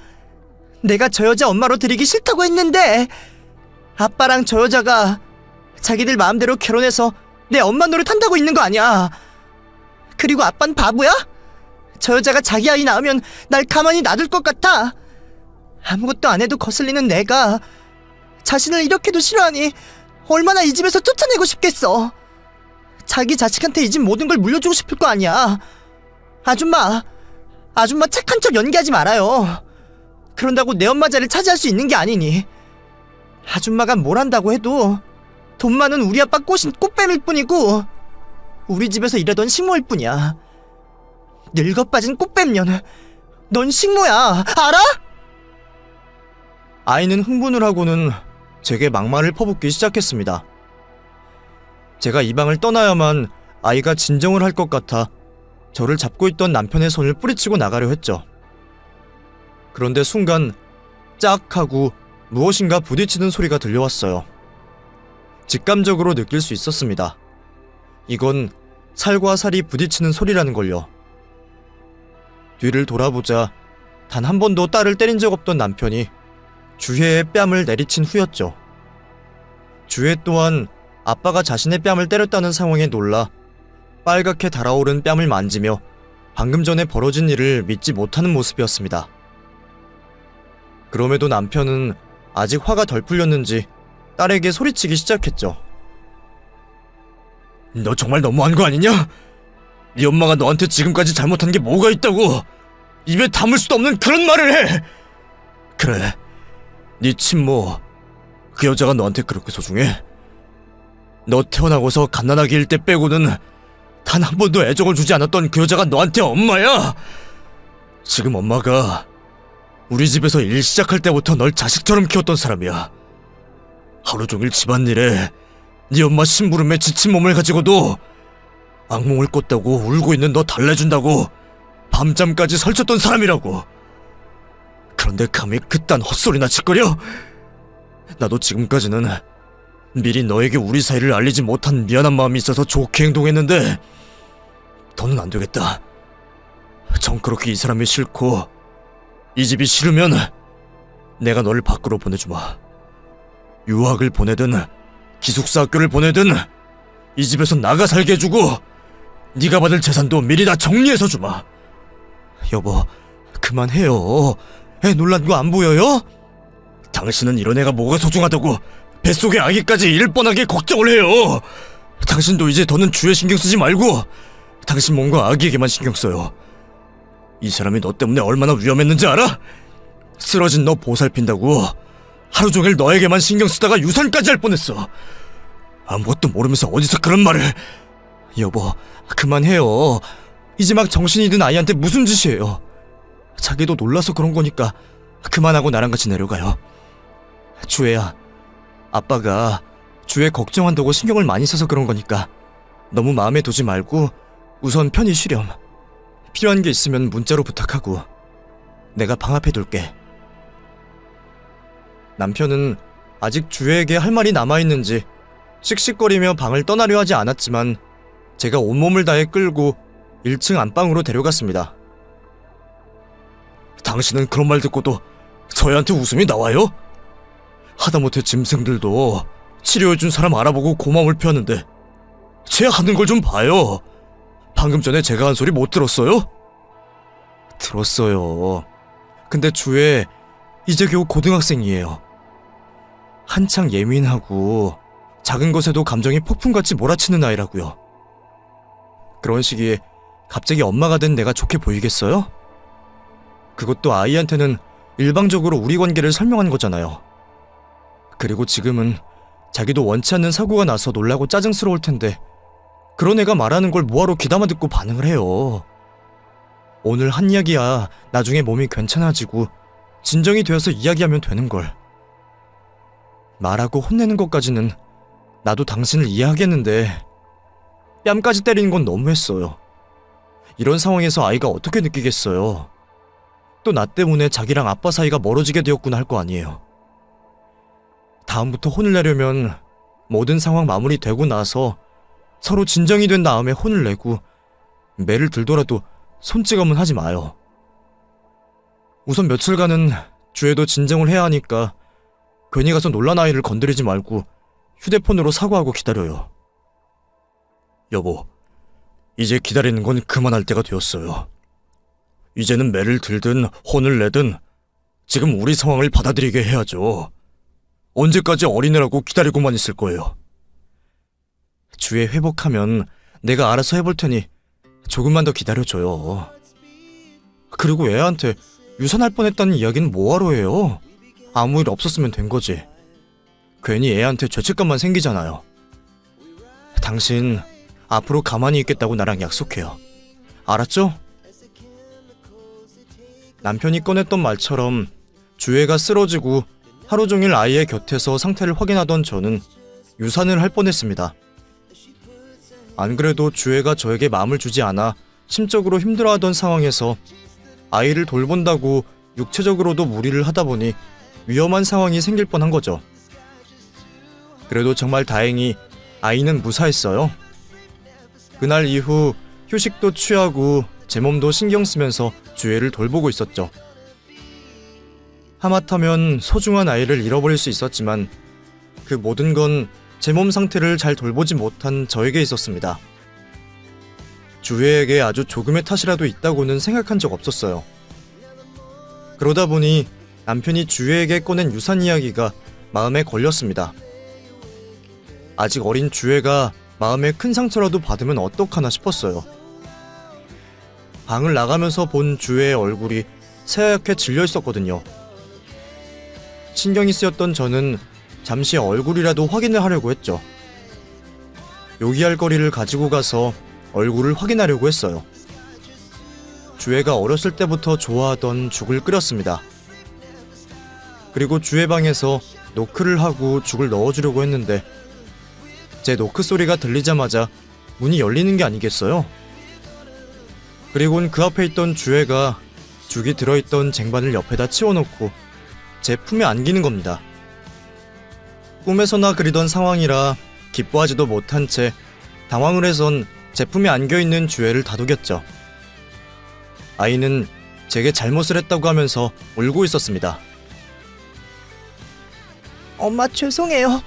내가 저 여자 엄마로 들이기 싫다고 했는데 아빠랑 저 여자가 자기들 마음대로 결혼해서 내 엄마 노릇한다고 있는 거 아니야. 그리고 아빤 바보야? 저 여자가 자기 아이 낳으면 날 가만히 놔둘 것 같아. 아무것도 안 해도 거슬리는 내가 자신을 이렇게도 싫어하니 얼마나 이 집에서 쫓아내고 싶겠어. 자기 자식한테 이 집 모든 걸 물려주고 싶을 거 아니야. 아줌마 착한 척 연기하지 말아요. 그런다고 내 엄마 자리를 차지할 수 있는 게 아니니. 아줌마가 뭘 한다고 해도 돈 많은 우리 아빠 꼬신 꽃뱀일 뿐이고 우리 집에서 일하던 식모일 뿐이야. 늙어 빠진 꽃뱀년. 넌 식모야. 알아? 아이는 흥분을 하고는 제게 막말을 퍼붓기 시작했습니다. 제가 이 방을 떠나야만 아이가 진정을 할 것 같아 저를 잡고 있던 남편의 손을 뿌리치고 나가려 했죠. 그런데 순간 짝 하고 무엇인가 부딪히는 소리가 들려왔어요. 직감적으로 느낄 수 있었습니다. 이건 살과 살이 부딪히는 소리라는 걸요. 뒤를 돌아보자 단 한 번도 딸을 때린 적 없던 남편이 주혜의 뺨을 내리친 후였죠. 주혜 또한 아빠가 자신의 뺨을 때렸다는 상황에 놀라 빨갛게 달아오른 뺨을 만지며 방금 전에 벌어진 일을 믿지 못하는 모습이었습니다. 그럼에도 남편은 아직 화가 덜 풀렸는지 딸에게 소리치기 시작했죠. 너 정말 너무한 거 아니냐? 네 엄마가 너한테 지금까지 잘못한 게 뭐가 있다고 입에 담을 수도 없는 그런 말을 해! 그래, 네 친모 그 여자가 너한테 그렇게 소중해? 너 태어나고서 갓난아기 일 때 빼고는 단 한 번도 애정을 주지 않았던 그 여자가 너한테 엄마야! 지금 엄마가 우리 집에서 일 시작할 때부터 널 자식처럼 키웠던 사람이야. 하루 종일 집안일에 네 엄마 심부름에 지친 몸을 가지고도 악몽을 꿨다고 울고 있는 너 달래준다고 밤잠까지 설쳤던 사람이라고. 그런데 감히 그딴 헛소리나 짓거려? 나도 지금까지는 미리 너에게 우리 사이를 알리지 못한 미안한 마음이 있어서 좋게 행동했는데 더는 안 되겠다. 정 그렇게 이 사람이 싫고 이 집이 싫으면 내가 너를 밖으로 보내주마. 유학을 보내든 기숙사 학교를 보내든 이 집에서 나가 살게 해주고 네가 받을 재산도 미리 다 정리해서 주마. 여보, 그만해요. 애 놀란 거 안 보여요? 당신은 이런 애가 뭐가 소중하다고 뱃속의 아기까지 이를 뻔하게 걱정을 해요. 당신도 이제 더는 주에 신경 쓰지 말고 당신 몸과 아기에게만 신경 써요. 이 사람이 너 때문에 얼마나 위험했는지 알아? 쓰러진 너 보살핀다고 하루 종일 너에게만 신경 쓰다가 유산까지 할 뻔했어. 아무것도 모르면서 어디서 그런 말을. 여보, 그만해요. 이제 막 정신이 든 아이한테 무슨 짓이에요. 자기도 놀라서 그런 거니까 그만하고 나랑 같이 내려가요. 주혜야, 아빠가 주혜 걱정한다고 신경을 많이 써서 그런 거니까 너무 마음에 두지 말고 우선 편히 쉬렴. 필요한 게 있으면 문자로 부탁하고 내가 방 앞에 둘게. 남편은 아직 주혜에게 할 말이 남아있는지 씩씩거리며 방을 떠나려 하지 않았지만 제가 온몸을 다해 끌고 1층 안방으로 데려갔습니다. 당신은 그런 말 듣고도 저희한테 웃음이 나와요? 하다못해 짐승들도 치료해준 사람 알아보고 고마움을 표하는데 쟤 하는 걸 좀 봐요. 방금 전에 제가 한 소리 못 들었어요? 들었어요. 근데 주혜 이제 겨우 고등학생이에요. 한창 예민하고 작은 것에도 감정이 폭풍같이 몰아치는 아이라고요. 그런 시기에 갑자기 엄마가 된 내가 좋게 보이겠어요? 그것도 아이한테는 일방적으로 우리 관계를 설명한 거잖아요. 그리고 지금은 자기도 원치 않는 사고가 나서 놀라고 짜증스러울 텐데 그런 애가 말하는 걸 뭐하러 귀담아 듣고 반응을 해요. 오늘 한 이야기야 나중에 몸이 괜찮아지고 진정이 되어서 이야기하면 되는걸. 말하고 혼내는 것까지는 나도 당신을 이해하겠는데 뺨까지 때리는 건 너무했어요. 이런 상황에서 아이가 어떻게 느끼겠어요. 또 나 때문에 자기랑 아빠 사이가 멀어지게 되었구나 할 거 아니에요. 다음부터 혼을 내려면 모든 상황 마무리되고 나서 서로 진정이 된 다음에 혼을 내고 매를 들더라도 손찌검은 하지 마요. 우선 며칠간은 주애도 진정을 해야 하니까 괜히 가서 놀란 아이를 건드리지 말고 휴대폰으로 사과하고 기다려요. 여보, 이제 기다리는 건 그만할 때가 되었어요. 이제는 매를 들든 혼을 내든 지금 우리 상황을 받아들이게 해야죠. 언제까지 어린애라고 기다리고만 있을 거예요. 주애 회복하면 내가 알아서 해볼 테니 조금만 더 기다려줘요. 그리고 애한테 유산할 뻔했다는 이야기는 뭐하러 해요? 아무 일 없었으면 된 거지. 괜히 애한테 죄책감만 생기잖아요. 당신 앞으로 가만히 있겠다고 나랑 약속해요. 알았죠? 남편이 꺼냈던 말처럼 주애가 쓰러지고 하루 종일 아이의 곁에서 상태를 확인하던 저는 유산을 할 뻔했습니다. 안 그래도 주애가 저에게 마음을 주지 않아 심적으로 힘들어하던 상황에서 아이를 돌본다고 육체적으로도 무리를 하다 보니 위험한 상황이 생길 뻔한 거죠. 그래도 정말 다행히 아이는 무사했어요. 그날 이후 휴식도 취하고 제 몸도 신경 쓰면서 주애를 돌보고 있었죠. 하마터면 소중한 아이를 잃어버릴 수 있었지만 그 모든 건 제 몸 상태를 잘 돌보지 못한 저에게 있었습니다. 주애에게 아주 조금의 탓이라도 있다고는 생각한 적 없었어요. 그러다 보니 남편이 주애에게 꺼낸 유산 이야기가 마음에 걸렸습니다. 아직 어린 주애가 마음에 큰 상처라도 받으면 어떡하나 싶었어요. 방을 나가면서 본 주애의 얼굴이 새하얗게 질려 있었거든요. 신경이 쓰였던 저는 잠시 얼굴이라도 확인을 하려고 했죠. 요기할 거리를 가지고 가서 얼굴을 확인하려고 했어요. 주애가 어렸을 때부터 좋아하던 죽을 끓였습니다. 그리고 주애 방에서 노크를 하고 죽을 넣어주려고 했는데 제 노크 소리가 들리자마자 문이 열리는 게 아니겠어요? 그리곤 그 앞에 있던 주애가 죽이 들어있던 쟁반을 옆에다 치워놓고 제 품에 안기는 겁니다. 꿈에서나 그리던 상황이라 기뻐하지도 못한 채 당황을 해선 제 품에 안겨있는 주애를 다독였죠. 아이는 제게 잘못을 했다고 하면서 울고 있었습니다. 엄마 죄송해요.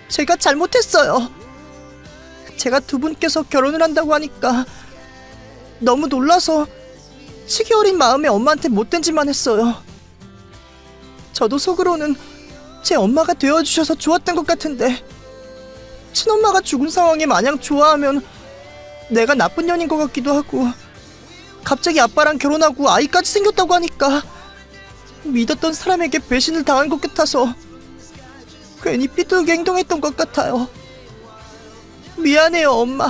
제가 잘못했어요. 제가 두 분께서 결혼을 한다고 하니까 너무 놀라서 시기 어린 마음에 엄마한테 못된 짓만 했어요. 저도 속으로는 제 엄마가 되어주셔서 좋았던 것 같은데 친엄마가 죽은 상황에 마냥 좋아하면 내가 나쁜 년인 것 같기도 하고 갑자기 아빠랑 결혼하고 아이까지 생겼다고 하니까 믿었던 사람에게 배신을 당한 것 같아서 괜히 삐뚤게 행동했던 것 같아요. 미안해요, 엄마.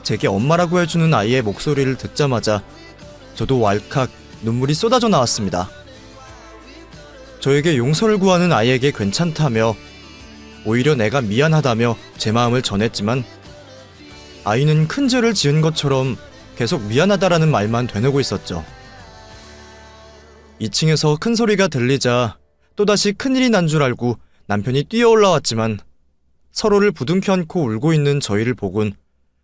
제게 엄마라고 해주는 아이의 목소리를 듣자마자 저도 왈칵 눈물이 쏟아져 나왔습니다. 저에게 용서를 구하는 아이에게 괜찮다며 오히려 내가 미안하다며 제 마음을 전했지만 아이는 큰 죄를 지은 것처럼 계속 미안하다라는 말만 되뇌고 있었죠. 2층에서 큰 소리가 들리자 또다시 큰일이 난 줄 알고 남편이 뛰어 올라왔지만 서로를 부둥켜 안고 울고 있는 저희를 보곤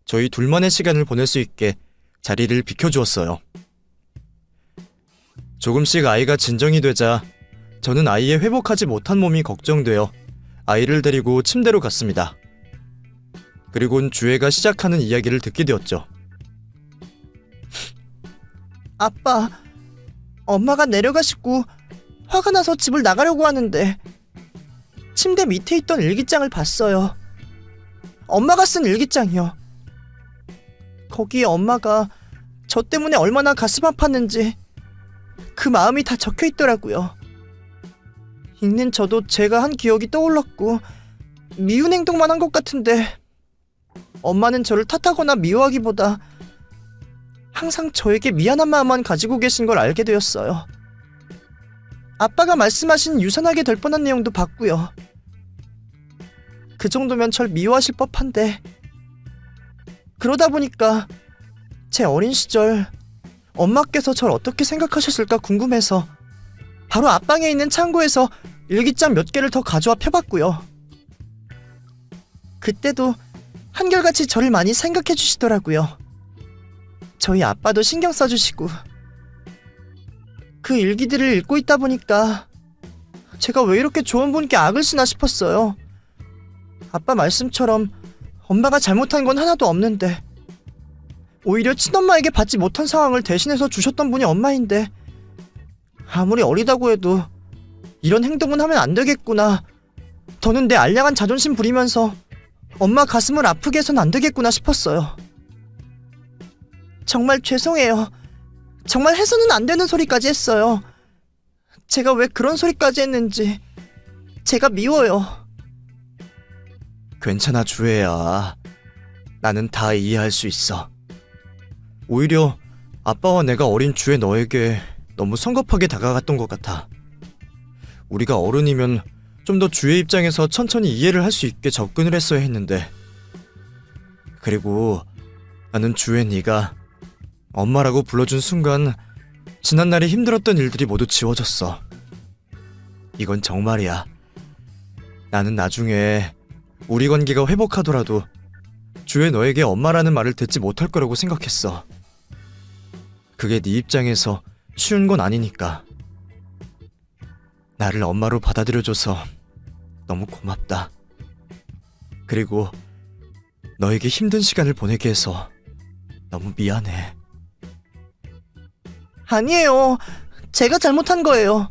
저희 둘만의 시간을 보낼 수 있게 자리를 비켜주었어요. 조금씩 아이가 진정이 되자 저는 아이의 회복하지 못한 몸이 걱정되어 아이를 데리고 침대로 갔습니다. 그리곤 주애가 시작하는 이야기를 듣게 되었죠. 아빠, 엄마가 내려가시고 화가 나서 집을 나가려고 하는데 침대 밑에 있던 일기장을 봤어요. 엄마가 쓴 일기장이요. 거기에 엄마가 저 때문에 얼마나 가슴 아팠는지 그 마음이 다 적혀 있더라고요. 읽는 저도 제가 한 기억이 떠올랐고 미운 행동만 한 것 같은데 엄마는 저를 탓하거나 미워하기보다 항상 저에게 미안한 마음만 가지고 계신 걸 알게 되었어요. 아빠가 말씀하신 유산하게 될 뻔한 내용도 봤고요. 그 정도면 절 미워하실 법한데 그러다 보니까 제 어린 시절 엄마께서 절 어떻게 생각하셨을까 궁금해서 바로 앞방에 있는 창고에서 일기장 몇 개를 더 가져와 펴봤고요. 그때도 한결같이 저를 많이 생각해 주시더라고요. 저희 아빠도 신경 써주시고. 그 일기들을 읽고 있다 보니까 제가 왜 이렇게 좋은 분께 악을 쓰나 싶었어요. 아빠 말씀처럼 엄마가 잘못한 건 하나도 없는데 오히려 친엄마에게 받지 못한 상황을 대신해서 주셨던 분이 엄마인데 아무리 어리다고 해도 이런 행동은 하면 안 되겠구나. 더는 내 알량한 자존심 부리면서 엄마 가슴을 아프게 해선 안 되겠구나 싶었어요. 정말 죄송해요. 정말 해서는 안 되는 소리까지 했어요. 제가 왜 그런 소리까지 했는지 제가 미워요. 괜찮아, 주혜야. 나는 다 이해할 수 있어. 오히려 아빠와 내가 어린 주혜 너에게 너무 성급하게 다가갔던 것 같아. 우리가 어른이면 좀 더 주혜 입장에서 천천히 이해를 할 수 있게 접근을 했어야 했는데. 그리고 나는 주혜 네가 엄마라고 불러준 순간 지난날에 힘들었던 일들이 모두 지워졌어. 이건 정말이야. 나는 나중에 우리 관계가 회복하더라도 주혜 너에게 엄마라는 말을 듣지 못할 거라고 생각했어. 그게 네 입장에서 쉬운 건 아니니까. 나를 엄마로 받아들여줘서 너무 고맙다. 그리고 너에게 힘든 시간을 보내게 해서 너무 미안해. 아니에요. 제가 잘못한 거예요.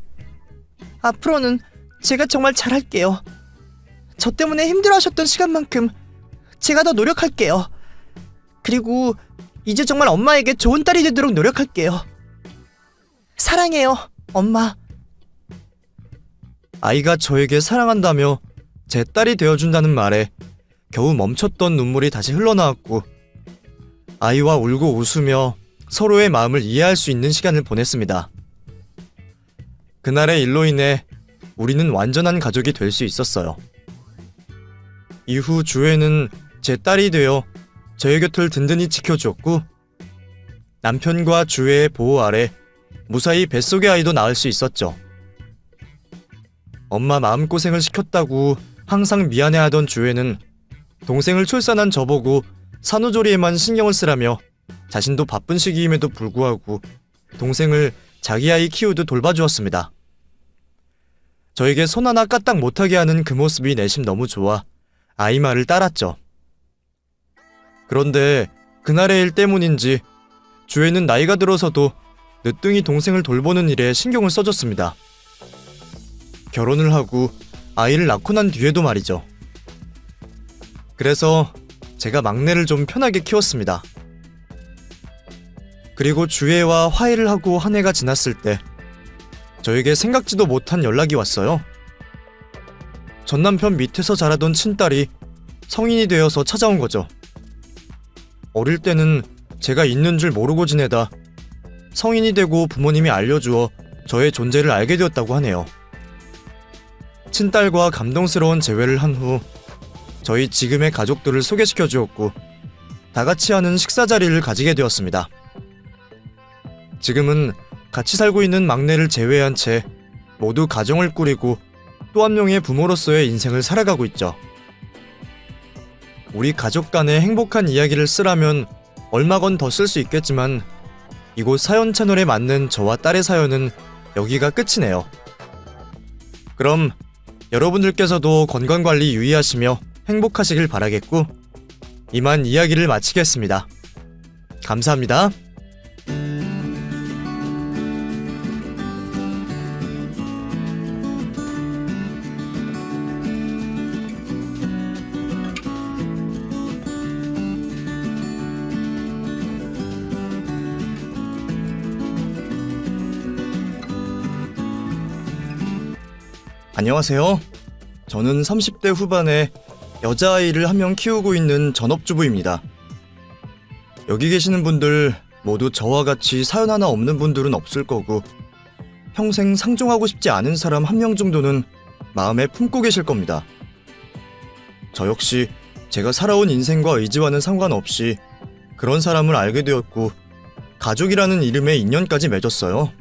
앞으로는 제가 정말 잘할게요. 저 때문에 힘들어하셨던 시간만큼 제가 더 노력할게요. 그리고 이제 정말 엄마에게 좋은 딸이 되도록 노력할게요. 사랑해요, 엄마. 아이가 저에게 사랑한다며 제 딸이 되어준다는 말에 겨우 멈췄던 눈물이 다시 흘러나왔고 아이와 울고 웃으며 서로의 마음을 이해할 수 있는 시간을 보냈습니다. 그날의 일로 인해 우리는 완전한 가족이 될 수 있었어요. 이후 주혜는 제 딸이 되어 저의 곁을 든든히 지켜주었고 남편과 주혜의 보호 아래 무사히 뱃속의 아이도 낳을 수 있었죠. 엄마 마음고생을 시켰다고 항상 미안해하던 주혜는 동생을 출산한 저보고 산후조리에만 신경을 쓰라며 자신도 바쁜 시기임에도 불구하고 동생을 자기 아이 키우듯 돌봐주었습니다. 저에게 손 하나 까딱 못하게 하는 그 모습이 내심 너무 좋아 아이 말을 따랐죠. 그런데 그날의 일 때문인지 주혜는 나이가 들어서도 늦둥이 동생을 돌보는 일에 신경을 써줬습니다. 결혼을 하고 아이를 낳고 난 뒤에도 말이죠. 그래서 제가 막내를 좀 편하게 키웠습니다. 그리고 주혜와 화해를 하고 한 해가 지났을 때 저에게 생각지도 못한 연락이 왔어요. 전 남편 밑에서 자라던 친딸이 성인이 되어서 찾아온 거죠. 어릴 때는 제가 있는 줄 모르고 지내다 성인이 되고 부모님이 알려주어 저의 존재를 알게 되었다고 하네요. 친딸과 감동스러운 재회를 한 후 저희 지금의 가족들을 소개시켜 주었고 다 같이 하는 식사 자리를 가지게 되었습니다. 지금은 같이 살고 있는 막내를 제외한 채 모두 가정을 꾸리고 또 한 명의 부모로서의 인생을 살아가고 있죠. 우리 가족 간의 행복한 이야기를 쓰라면 얼마건 더 쓸 수 있겠지만 이곳 사연 채널에 맞는 저와 딸의 사연은 여기가 끝이네요. 그럼 여러분들께서도 건강관리 유의하시며 행복하시길 바라겠고 이만 이야기를 마치겠습니다. 감사합니다. 안녕하세요. 저는 30대 후반에 여자아이를 한 명 키우고 있는 전업주부입니다. 여기 계시는 분들 모두 저와 같이 사연 하나 없는 분들은 없을 거고 평생 상종하고 싶지 않은 사람 한 명 정도는 마음에 품고 계실 겁니다. 저 역시 제가 살아온 인생과 의지와는 상관없이 그런 사람을 알게 되었고 가족이라는 이름의 인연까지 맺었어요.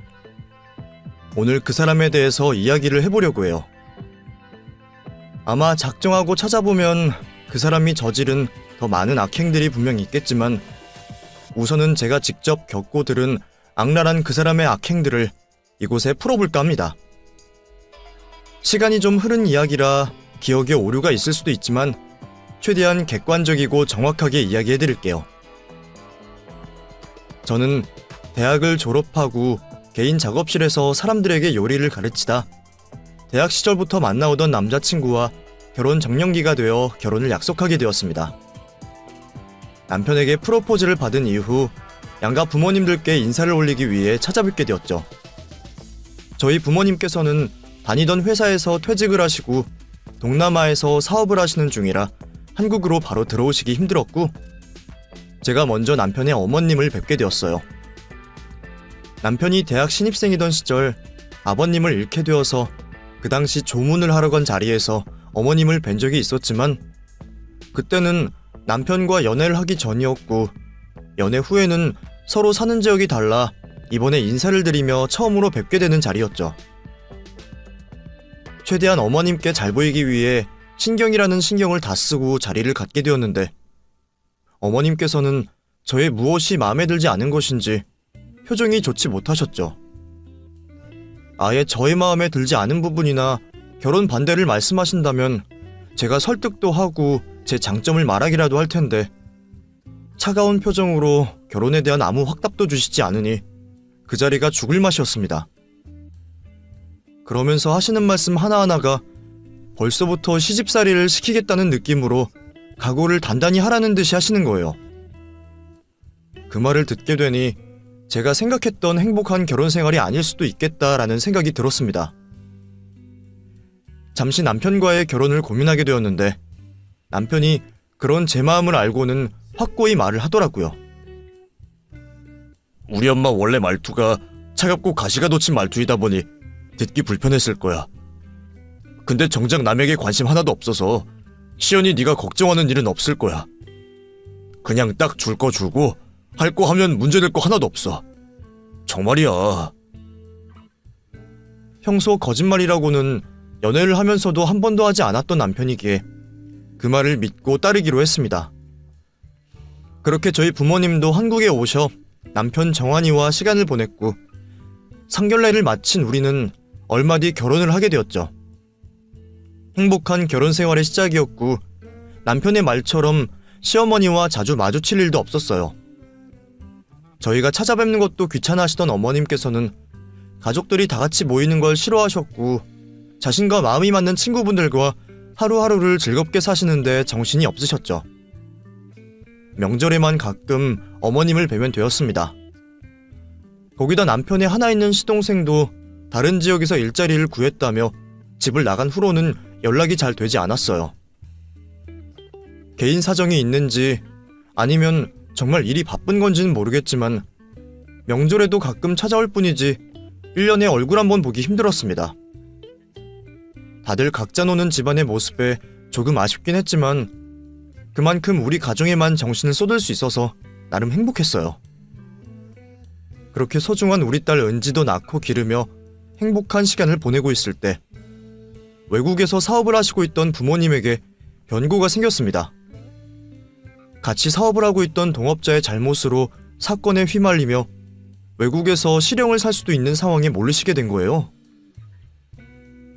오늘 그 사람에 대해서 이야기를 해보려고 해요. 아마 작정하고 찾아보면 그 사람이 저지른 더 많은 악행들이 분명 있겠지만 우선은 제가 직접 겪고 들은 악랄한 그 사람의 악행들을 이곳에 풀어볼까 합니다. 시간이 좀 흐른 이야기라 기억에 오류가 있을 수도 있지만 최대한 객관적이고 정확하게 이야기해드릴게요. 저는 대학을 졸업하고 개인 작업실에서 사람들에게 요리를 가르치다 대학 시절부터 만나오던 남자친구와 결혼 적령기가 되어 결혼을 약속하게 되었습니다. 남편에게 프로포즈를 받은 이후 양가 부모님들께 인사를 올리기 위해 찾아뵙게 되었죠. 저희 부모님께서는 다니던 회사에서 퇴직을 하시고 동남아에서 사업을 하시는 중이라 한국으로 바로 들어오시기 힘들었고 제가 먼저 남편의 어머님을 뵙게 되었어요. 남편이 대학 신입생이던 시절 아버님을 잃게 되어서 그 당시 조문을 하러 간 자리에서 어머님을 뵌 적이 있었지만 그때는 남편과 연애를 하기 전이었고 연애 후에는 서로 사는 지역이 달라 이번에 인사를 드리며 처음으로 뵙게 되는 자리였죠. 최대한 어머님께 잘 보이기 위해 신경이라는 신경을 다 쓰고 자리를 갖게 되었는데 어머님께서는 저의 무엇이 마음에 들지 않은 것인지 표정이 좋지 못하셨죠. 아예 저의 마음에 들지 않은 부분이나 결혼 반대를 말씀하신다면 제가 설득도 하고 제 장점을 말하기라도 할 텐데 차가운 표정으로 결혼에 대한 아무 확답도 주시지 않으니 그 자리가 죽을 맛이었습니다. 그러면서 하시는 말씀 하나하나가 벌써부터 시집살이를 시키겠다는 느낌으로 각오를 단단히 하라는 듯이 하시는 거예요. 그 말을 듣게 되니 제가 생각했던 행복한 결혼 생활이 아닐 수도 있겠다라는 생각이 들었습니다. 잠시 남편과의 결혼을 고민하게 되었는데 남편이 그런 제 마음을 알고는 확고히 말을 하더라고요. 우리 엄마 원래 말투가 차갑고 가시가 돋친 말투이다 보니 듣기 불편했을 거야. 근데 정작 남에게 관심 하나도 없어서 시연이 네가 걱정하는 일은 없을 거야. 그냥 딱 줄 거 주고 할 거 하면 문제될 거 하나도 없어. 정말이야. 평소 거짓말이라고는 연애를 하면서도 한 번도 하지 않았던 남편이기에 그 말을 믿고 따르기로 했습니다. 그렇게 저희 부모님도 한국에 오셔 남편 정환이와 시간을 보냈고 상견례를 마친 우리는 얼마 뒤 결혼을 하게 되었죠. 행복한 결혼 생활의 시작이었고 남편의 말처럼 시어머니와 자주 마주칠 일도 없었어요. 저희가 찾아뵙는 것도 귀찮아하시던 어머님께서는 가족들이 다 같이 모이는 걸 싫어하셨고 자신과 마음이 맞는 친구분들과 하루하루를 즐겁게 사시는데 정신이 없으셨죠. 명절에만 가끔 어머님을 뵈면 되었습니다. 거기다 남편의 하나 있는 시동생도 다른 지역에서 일자리를 구했다며 집을 나간 후로는 연락이 잘 되지 않았어요. 개인 사정이 있는지 아니면 정말 일이 바쁜 건지는 모르겠지만 명절에도 가끔 찾아올 뿐이지 1년에 얼굴 한번 보기 힘들었습니다. 다들 각자 노는 집안의 모습에 조금 아쉽긴 했지만 그만큼 우리 가정에만 정신을 쏟을 수 있어서 나름 행복했어요. 그렇게 소중한 우리 딸 은지도 낳고 기르며 행복한 시간을 보내고 있을 때 외국에서 사업을 하시고 있던 부모님에게 변고가 생겼습니다. 같이 사업을 하고 있던 동업자의 잘못으로 사건에 휘말리며 외국에서 실형을 살 수도 있는 상황에 몰리시게 된 거예요.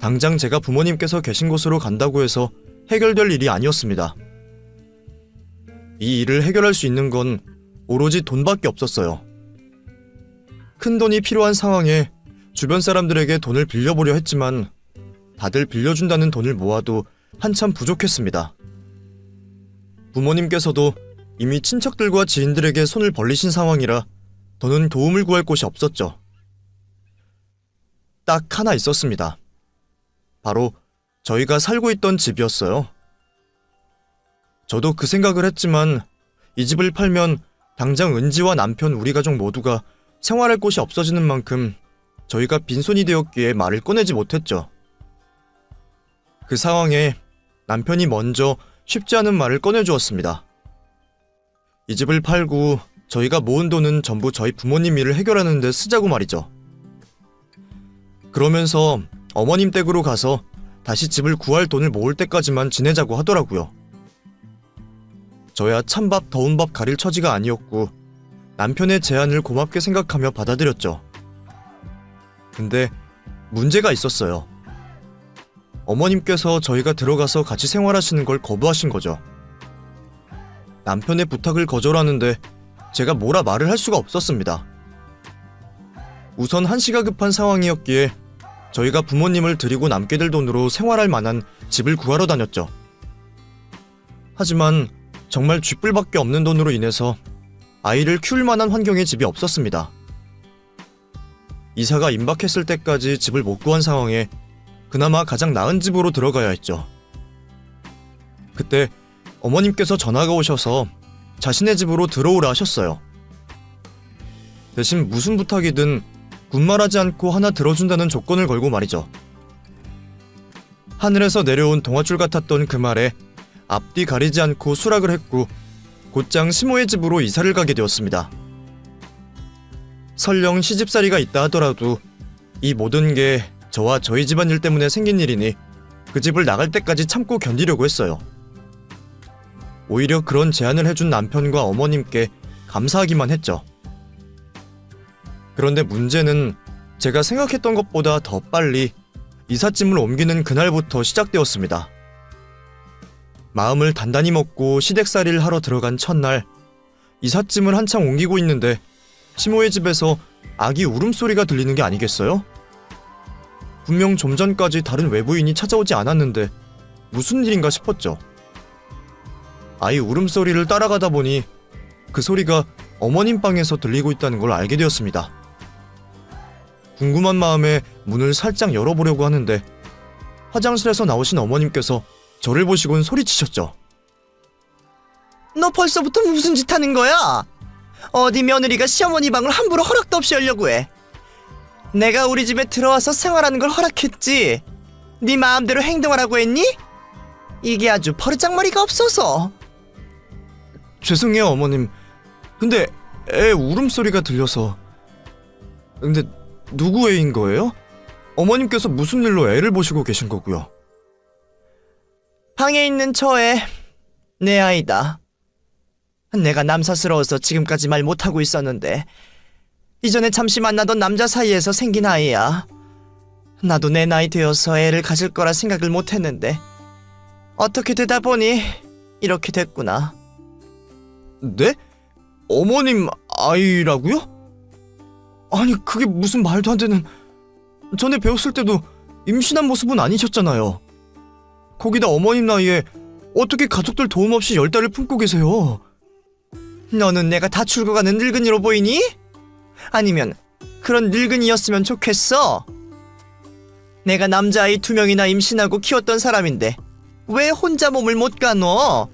당장 제가 부모님께서 계신 곳으로 간다고 해서 해결될 일이 아니었습니다. 이 일을 해결할 수 있는 건 오로지 돈밖에 없었어요. 큰 돈이 필요한 상황에 주변 사람들에게 돈을 빌려보려 했지만 다들 빌려준다는 돈을 모아도 한참 부족했습니다. 부모님께서도 이미 친척들과 지인들에게 손을 벌리신 상황이라 더는 도움을 구할 곳이 없었죠. 딱 하나 있었습니다. 바로 저희가 살고 있던 집이었어요. 저도 그 생각을 했지만 이 집을 팔면 당장 은지와 남편 우리 가족 모두가 생활할 곳이 없어지는 만큼 저희가 빈손이 되었기에 말을 꺼내지 못했죠. 그 상황에 남편이 먼저 쉽지 않은 말을 꺼내주었습니다. 이 집을 팔고 저희가 모은 돈은 전부 저희 부모님 일을 해결하는 데 쓰자고 말이죠. 그러면서 어머님 댁으로 가서 다시 집을 구할 돈을 모을 때까지만 지내자고 하더라고요. 저야 찬밥 더운 밥 가릴 처지가 아니었고 남편의 제안을 고맙게 생각하며 받아들였죠. 근데 문제가 있었어요. 어머님께서 저희가 들어가서 같이 생활하시는 걸 거부하신 거죠. 남편의 부탁을 거절하는데 제가 뭐라 말을 할 수가 없었습니다. 우선 한시가 급한 상황이었기에 저희가 부모님을 드리고 남게 될 돈으로 생활할 만한 집을 구하러 다녔죠. 하지만 정말 쥐뿔밖에 없는 돈으로 인해서 아이를 키울 만한 환경의 집이 없었습니다. 이사가 임박했을 때까지 집을 못 구한 상황에 그나마 가장 나은 집으로 들어가야 했죠. 그때 어머님께서 전화가 오셔서 자신의 집으로 들어오라 하셨어요. 대신 무슨 부탁이든 군말하지 않고 하나 들어준다는 조건을 걸고 말이죠. 하늘에서 내려온 동화줄 같았던 그 말에 앞뒤 가리지 않고 수락을 했고 곧장 시모의 집으로 이사를 가게 되었습니다. 설령 시집살이가 있다 하더라도 이 모든 게 저와 저희 집안일 때문에 생긴 일이니 그 집을 나갈 때까지 참고 견디려고 했어요. 오히려 그런 제안을 해준 남편과 어머님께 감사하기만 했죠. 그런데 문제는 제가 생각했던 것보다 더 빨리 이삿짐을 옮기는 그날부터 시작되었습니다. 마음을 단단히 먹고 시댁살이를 하러 들어간 첫날, 이삿짐을 한창 옮기고 있는데 시모의 집에서 아기 울음소리가 들리는 게 아니겠어요? 분명 좀 전까지 다른 외부인이 찾아오지 않았는데 무슨 일인가 싶었죠. 아이 울음소리를 따라가다 보니 그 소리가 어머님 방에서 들리고 있다는 걸 알게 되었습니다. 궁금한 마음에 문을 살짝 열어보려고 하는데 화장실에서 나오신 어머님께서 저를 보시곤 소리치셨죠. 너 벌써부터 무슨 짓 하는 거야? 어디 며느리가 시어머니 방을 함부로 허락도 없이 열려고 해. 내가 우리 집에 들어와서 생활하는 걸 허락했지. 네 마음대로 행동하라고 했니? 이게 아주 버르장머리가 없어서. 죄송해요 어머님. 근데 애 울음소리가 들려서. 근데 누구 애인 거예요? 어머님께서 무슨 일로 애를 보시고 계신 거고요? 방에 있는 저 애, 내 아이다. 내가 남사스러워서 지금까지 말 못하고 있었는데 이전에 잠시 만나던 남자 사이에서 생긴 아이야. 나도 내 나이 되어서 애를 가질 거라 생각을 못했는데 어떻게 되다 보니 이렇게 됐구나. 네? 어머님 아이라고요? 아니 그게 무슨 말도 안 되는. 전에 배웠을 때도 임신한 모습은 아니셨잖아요. 거기다 어머님 나이에 어떻게 가족들 도움 없이 10달을 품고 계세요? 너는 내가 다 죽어가는 늙은이로 보이니? 아니면 그런 늙은이였으면 좋겠어? 내가 남자아이 2명이나 임신하고 키웠던 사람인데 왜 혼자 몸을 못 가너?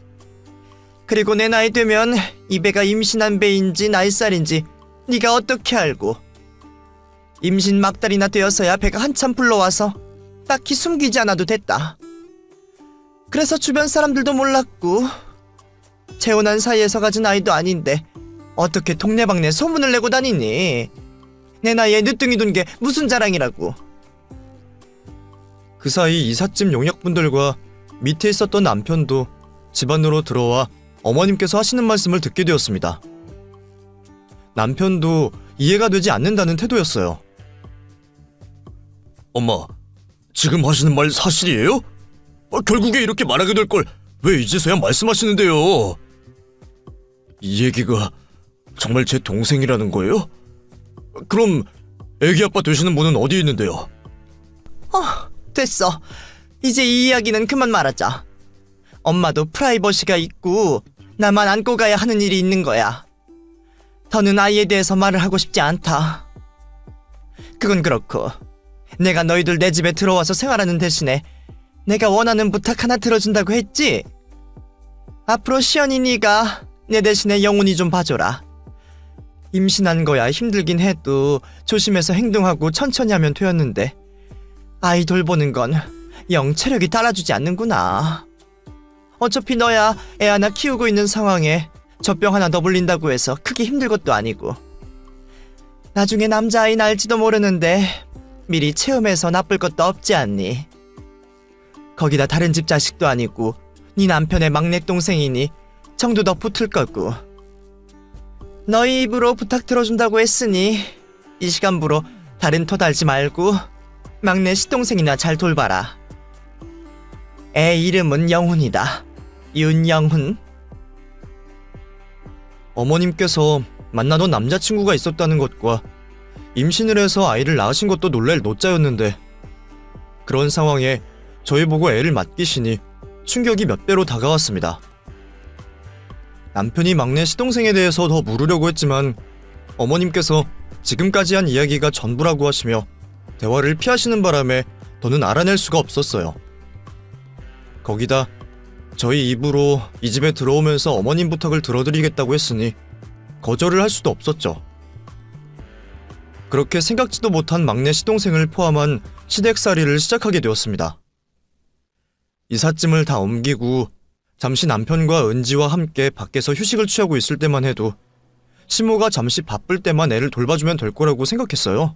그리고 내 나이 되면 이 배가 임신한 배인지 나이살인지 네가 어떻게 알고? 임신 막달이나 되어서야 배가 한참 불러와서 딱히 숨기지 않아도 됐다. 그래서 주변 사람들도 몰랐고 재혼한 사이에서 가진 아이도 아닌데 어떻게 동네방네 소문을 내고 다니니? 내 나이에 늦둥이 둔 게 무슨 자랑이라고. 그 사이 이삿짐 용역분들과 밑에 있었던 남편도 집안으로 들어와 어머님께서 하시는 말씀을 듣게 되었습니다. 남편도 이해가 되지 않는다는 태도였어요. 엄마, 지금 하시는 말 사실이에요? 결국에 이렇게 말하게 될 걸 왜 이제서야 말씀하시는데요? 이 얘기가 정말 제 동생이라는 거예요? 그럼 애기 아빠 되시는 분은 어디 있는데요? 됐어. 이제 이 이야기는 그만 말하자. 엄마도 프라이버시가 있고 나만 안고 가야 하는 일이 있는 거야. 더는 아이에 대해서 말을 하고 싶지 않다. 그건 그렇고 내가 너희들 내 집에 들어와서 생활하는 대신에 내가 원하는 부탁 하나 들어준다고 했지? 앞으로 시연이 네가 내 대신에 영훈이 좀 봐줘라. 임신한 거야 힘들긴 해도 조심해서 행동하고 천천히 하면 되었는데 아이 돌보는 건 영 체력이 따라주지 않는구나. 어차피 너야 애 하나 키우고 있는 상황에 젖병 하나 더 불린다고 해서 크게 힘들 것도 아니고. 나중에 남자아이 날지도 모르는데 미리 체험해서 나쁠 것도 없지 않니? 거기다 다른 집 자식도 아니고 네 남편의 막내 동생이니 정도 더 붙을 거고. 너희 입으로 부탁 들어준다고 했으니 이 시간부로 다른 토 달지 말고 막내 시동생이나 잘 돌봐라. 애 이름은 영훈이다. 윤영훈. 어머님께서 만나던 남자친구가 있었다는 것과 임신을 해서 아이를 낳으신 것도 놀랄 노자였는데 그런 상황에 저희 보고 애를 맡기시니 충격이 몇 배로 다가왔습니다. 남편이 막내 시동생에 대해서 더 물으려고 했지만 어머님께서 지금까지 한 이야기가 전부라고 하시며 대화를 피하시는 바람에 더는 알아낼 수가 없었어요. 거기다 저희 입으로 이 집에 들어오면서 어머님 부탁을 들어드리겠다고 했으니 거절을 할 수도 없었죠. 그렇게 생각지도 못한 막내 시동생을 포함한 시댁살이를 시작하게 되었습니다. 이삿짐을 다 옮기고 잠시 남편과 은지와 함께 밖에서 휴식을 취하고 있을 때만 해도 시모가 잠시 바쁠 때만 애를 돌봐주면 될 거라고 생각했어요.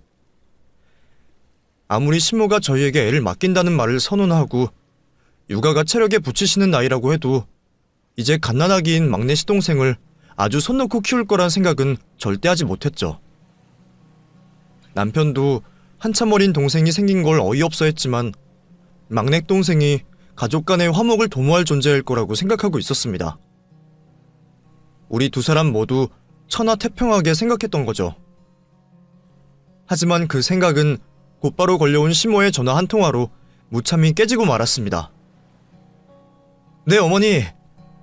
아무리 시모가 저희에게 애를 맡긴다는 말을 선언하고 육아가 체력에 붙이시는 나이라고 해도 이제 갓난아기인 막내 시동생을 아주 손 놓고 키울 거란 생각은 절대 하지 못했죠. 남편도 한참 어린 동생이 생긴 걸 어이없어 했지만 막내 동생이 가족 간의 화목을 도모할 존재일 거라고 생각하고 있었습니다. 우리 두 사람 모두 천하태평하게 생각했던 거죠. 하지만 그 생각은 곧바로 걸려온 시모의 전화 한 통화로 무참히 깨지고 말았습니다. 네, 어머니.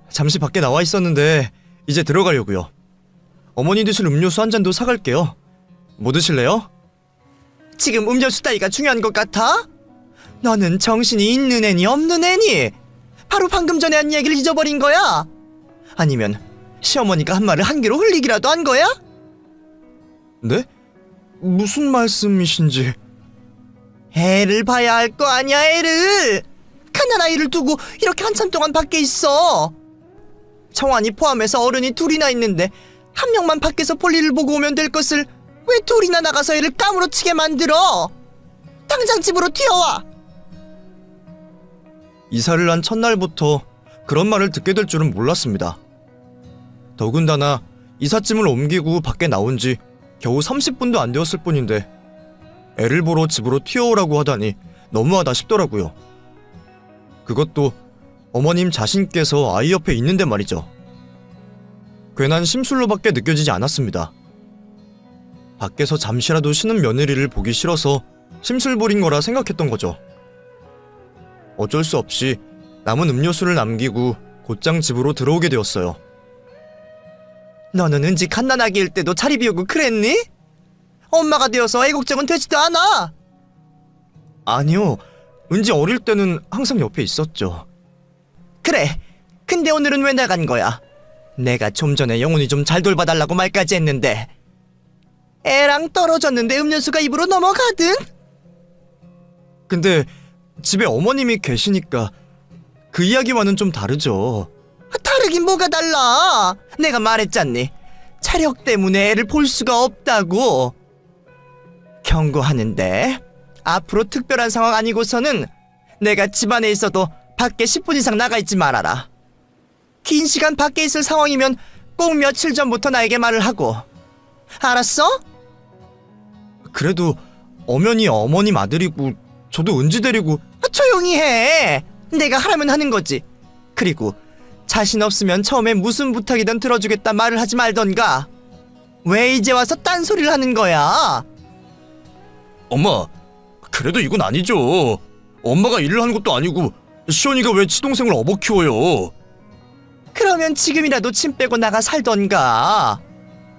잠시 밖에 나와 있었는데 이제 들어가려고요. 어머니 드실 음료수 한 잔도 사갈게요. 뭐 드실래요? 지금 음료수 따위가 중요한 것 같아? 너는 정신이 있는 애니 없는 애니? 바로 방금 전에 한 얘기를 잊어버린 거야? 아니면 시어머니가 한 말을 한 귀로 흘리기라도 한 거야? 네? 무슨 말씀이신지... 애를 봐야 할 거 아니야, 애를! 갓난아이를 두고 이렇게 한참 동안 밖에 있어. 청환이 포함해서 어른이 둘이나 있는데 한 명만 밖에서 볼일을 보고 오면 될 것을 왜 둘이나 나가서 애를 까무러치게 만들어? 당장 집으로 튀어와! 이사를 한 첫날부터 그런 말을 듣게 될 줄은 몰랐습니다. 더군다나 이삿짐을 옮기고 밖에 나온 지 겨우 30분도 안 되었을 뿐인데 애를 보러 집으로 튀어오라고 하다니 너무하다 싶더라고요. 그것도 어머님 자신께서 아이 옆에 있는데 말이죠. 괜한 심술로밖에 느껴지지 않았습니다. 밖에서 잠시라도 쉬는 며느리를 보기 싫어서 심술 부린 거라 생각했던 거죠. 어쩔 수 없이 남은 음료수를 남기고 곧장 집으로 들어오게 되었어요. 너는 은지 갓난아기일 때도 자리 비우고 그랬니? 엄마가 되어서 애걱정은 되지도 않아. 아니요, 은지 어릴 때는 항상 옆에 있었죠. 그래, 근데 오늘은 왜 나간 거야? 내가 좀 전에 영훈이 좀 잘 돌봐달라고 말까지 했는데 애랑 떨어졌는데 음료수가 입으로 넘어가든? 근데 집에 어머님이 계시니까 그 이야기와는 좀 다르죠. 다르긴 뭐가 달라. 내가 말했잖니, 체력 때문에 애를 볼 수가 없다고. 경고하는데 앞으로 특별한 상황 아니고서는 내가 집안에 있어도 밖에 10분 이상 나가 있지 말아라. 긴 시간 밖에 있을 상황이면 꼭 며칠 전부터 나에게 말을 하고. 알았어? 그래도 엄연히 어머님 아들이고 저도 은지 데리고... 조용히 해. 내가 하라면 하는 거지. 그리고 자신 없으면 처음에 무슨 부탁이든 들어주겠다 말을 하지 말던가. 왜 이제 와서 딴소리를 하는 거야? 엄마, 그래도 이건 아니죠. 엄마가 일을 하는 것도 아니고 시연이가 왜 시동생을 업어 키워요? 그러면 지금이라도 침 빼고 나가 살던가.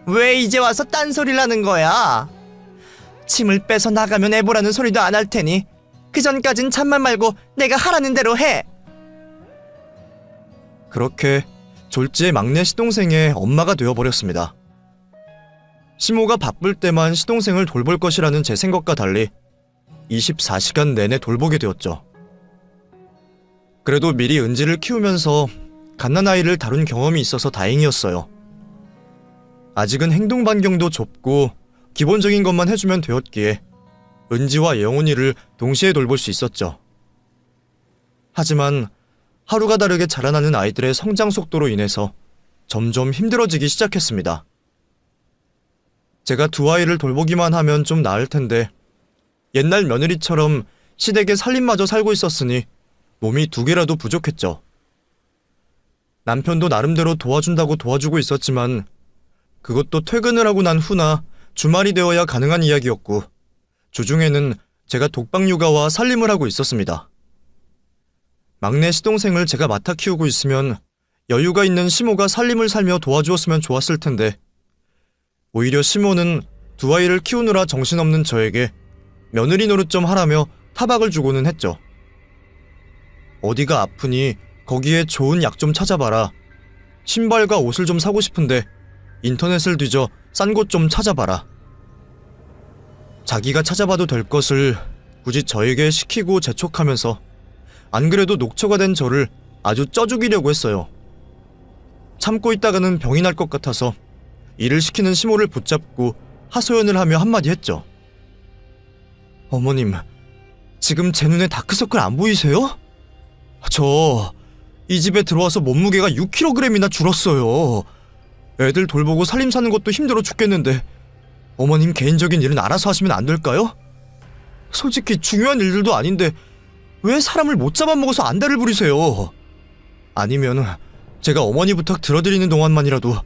왜 이제 와서 딴소리를 하는 거야? 침을 빼서 나가면 애보라는 소리도 안 할 테니 그 전까진 참말 말고 내가 하라는 대로 해. 그렇게 졸지의 막내 시동생의 엄마가 되어버렸습니다. 시모가 바쁠 때만 시동생을 돌볼 것이라는 제 생각과 달리 24시간 내내 돌보게 되었죠. 그래도 미리 은지를 키우면서 갓난아이를 다룬 경험이 있어서 다행이었어요. 아직은 행동 반경도 좁고 기본적인 것만 해주면 되었기에 은지와 영훈이를 동시에 돌볼 수 있었죠. 하지만 하루가 다르게 자라나는 아이들의 성장 속도로 인해서 점점 힘들어지기 시작했습니다. 제가 두 아이를 돌보기만 하면 좀 나을 텐데 옛날 며느리처럼 시댁에 살림마저 살고 있었으니 몸이 2개라도 부족했죠. 남편도 나름대로 도와준다고 도와주고 있었지만 그것도 퇴근을 하고 난 후나 주말이 되어야 가능한 이야기였고 주중에는 제가 독박 육아와 살림을 하고 있었습니다. 막내 시동생을 제가 맡아 키우고 있으면 여유가 있는 시모가 살림을 살며 도와주었으면 좋았을 텐데 오히려 시모는 두 아이를 키우느라 정신없는 저에게 며느리 노릇 좀 하라며 타박을 주고는 했죠. 어디가 아프니 거기에 좋은 약 좀 찾아봐라. 신발과 옷을 좀 사고 싶은데 인터넷을 뒤져 싼 곳 좀 찾아봐라. 자기가 찾아봐도 될 것을 굳이 저에게 시키고 재촉하면서 안 그래도 녹초가 된 저를 아주 쪄 죽이려고 했어요. 참고 있다가는 병이 날 것 같아서 일을 시키는 시모를 붙잡고 하소연을 하며 한마디 했죠. 어머님, 지금 제 눈에 다크서클 안 보이세요? 저 이 집에 들어와서 몸무게가 6kg이나 줄었어요. 애들 돌보고 살림 사는 것도 힘들어 죽겠는데 어머님 개인적인 일은 알아서 하시면 안 될까요? 솔직히 중요한 일들도 아닌데 왜 사람을 못 잡아먹어서 안달을 부리세요? 아니면 제가 어머니 부탁 들어드리는 동안만이라도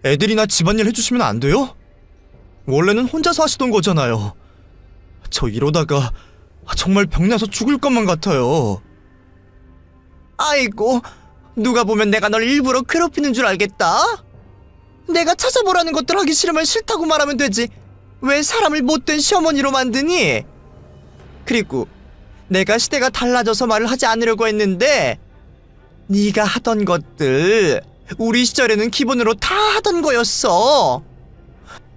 애들이나 집안일 해주시면 안 돼요? 원래는 혼자서 하시던 거잖아요. 저 이러다가 정말 병나서 죽을 것만 같아요. 아이고, 누가 보면 내가 널 일부러 괴롭히는 줄 알겠다. 내가 찾아보라는 것들 하기 싫으면 싫다고 말하면 되지. 왜 사람을 못된 시어머니로 만드니? 그리고 내가 시대가 달라져서 말을 하지 않으려고 했는데 네가 하던 것들 우리 시절에는 기본으로 다 하던 거였어.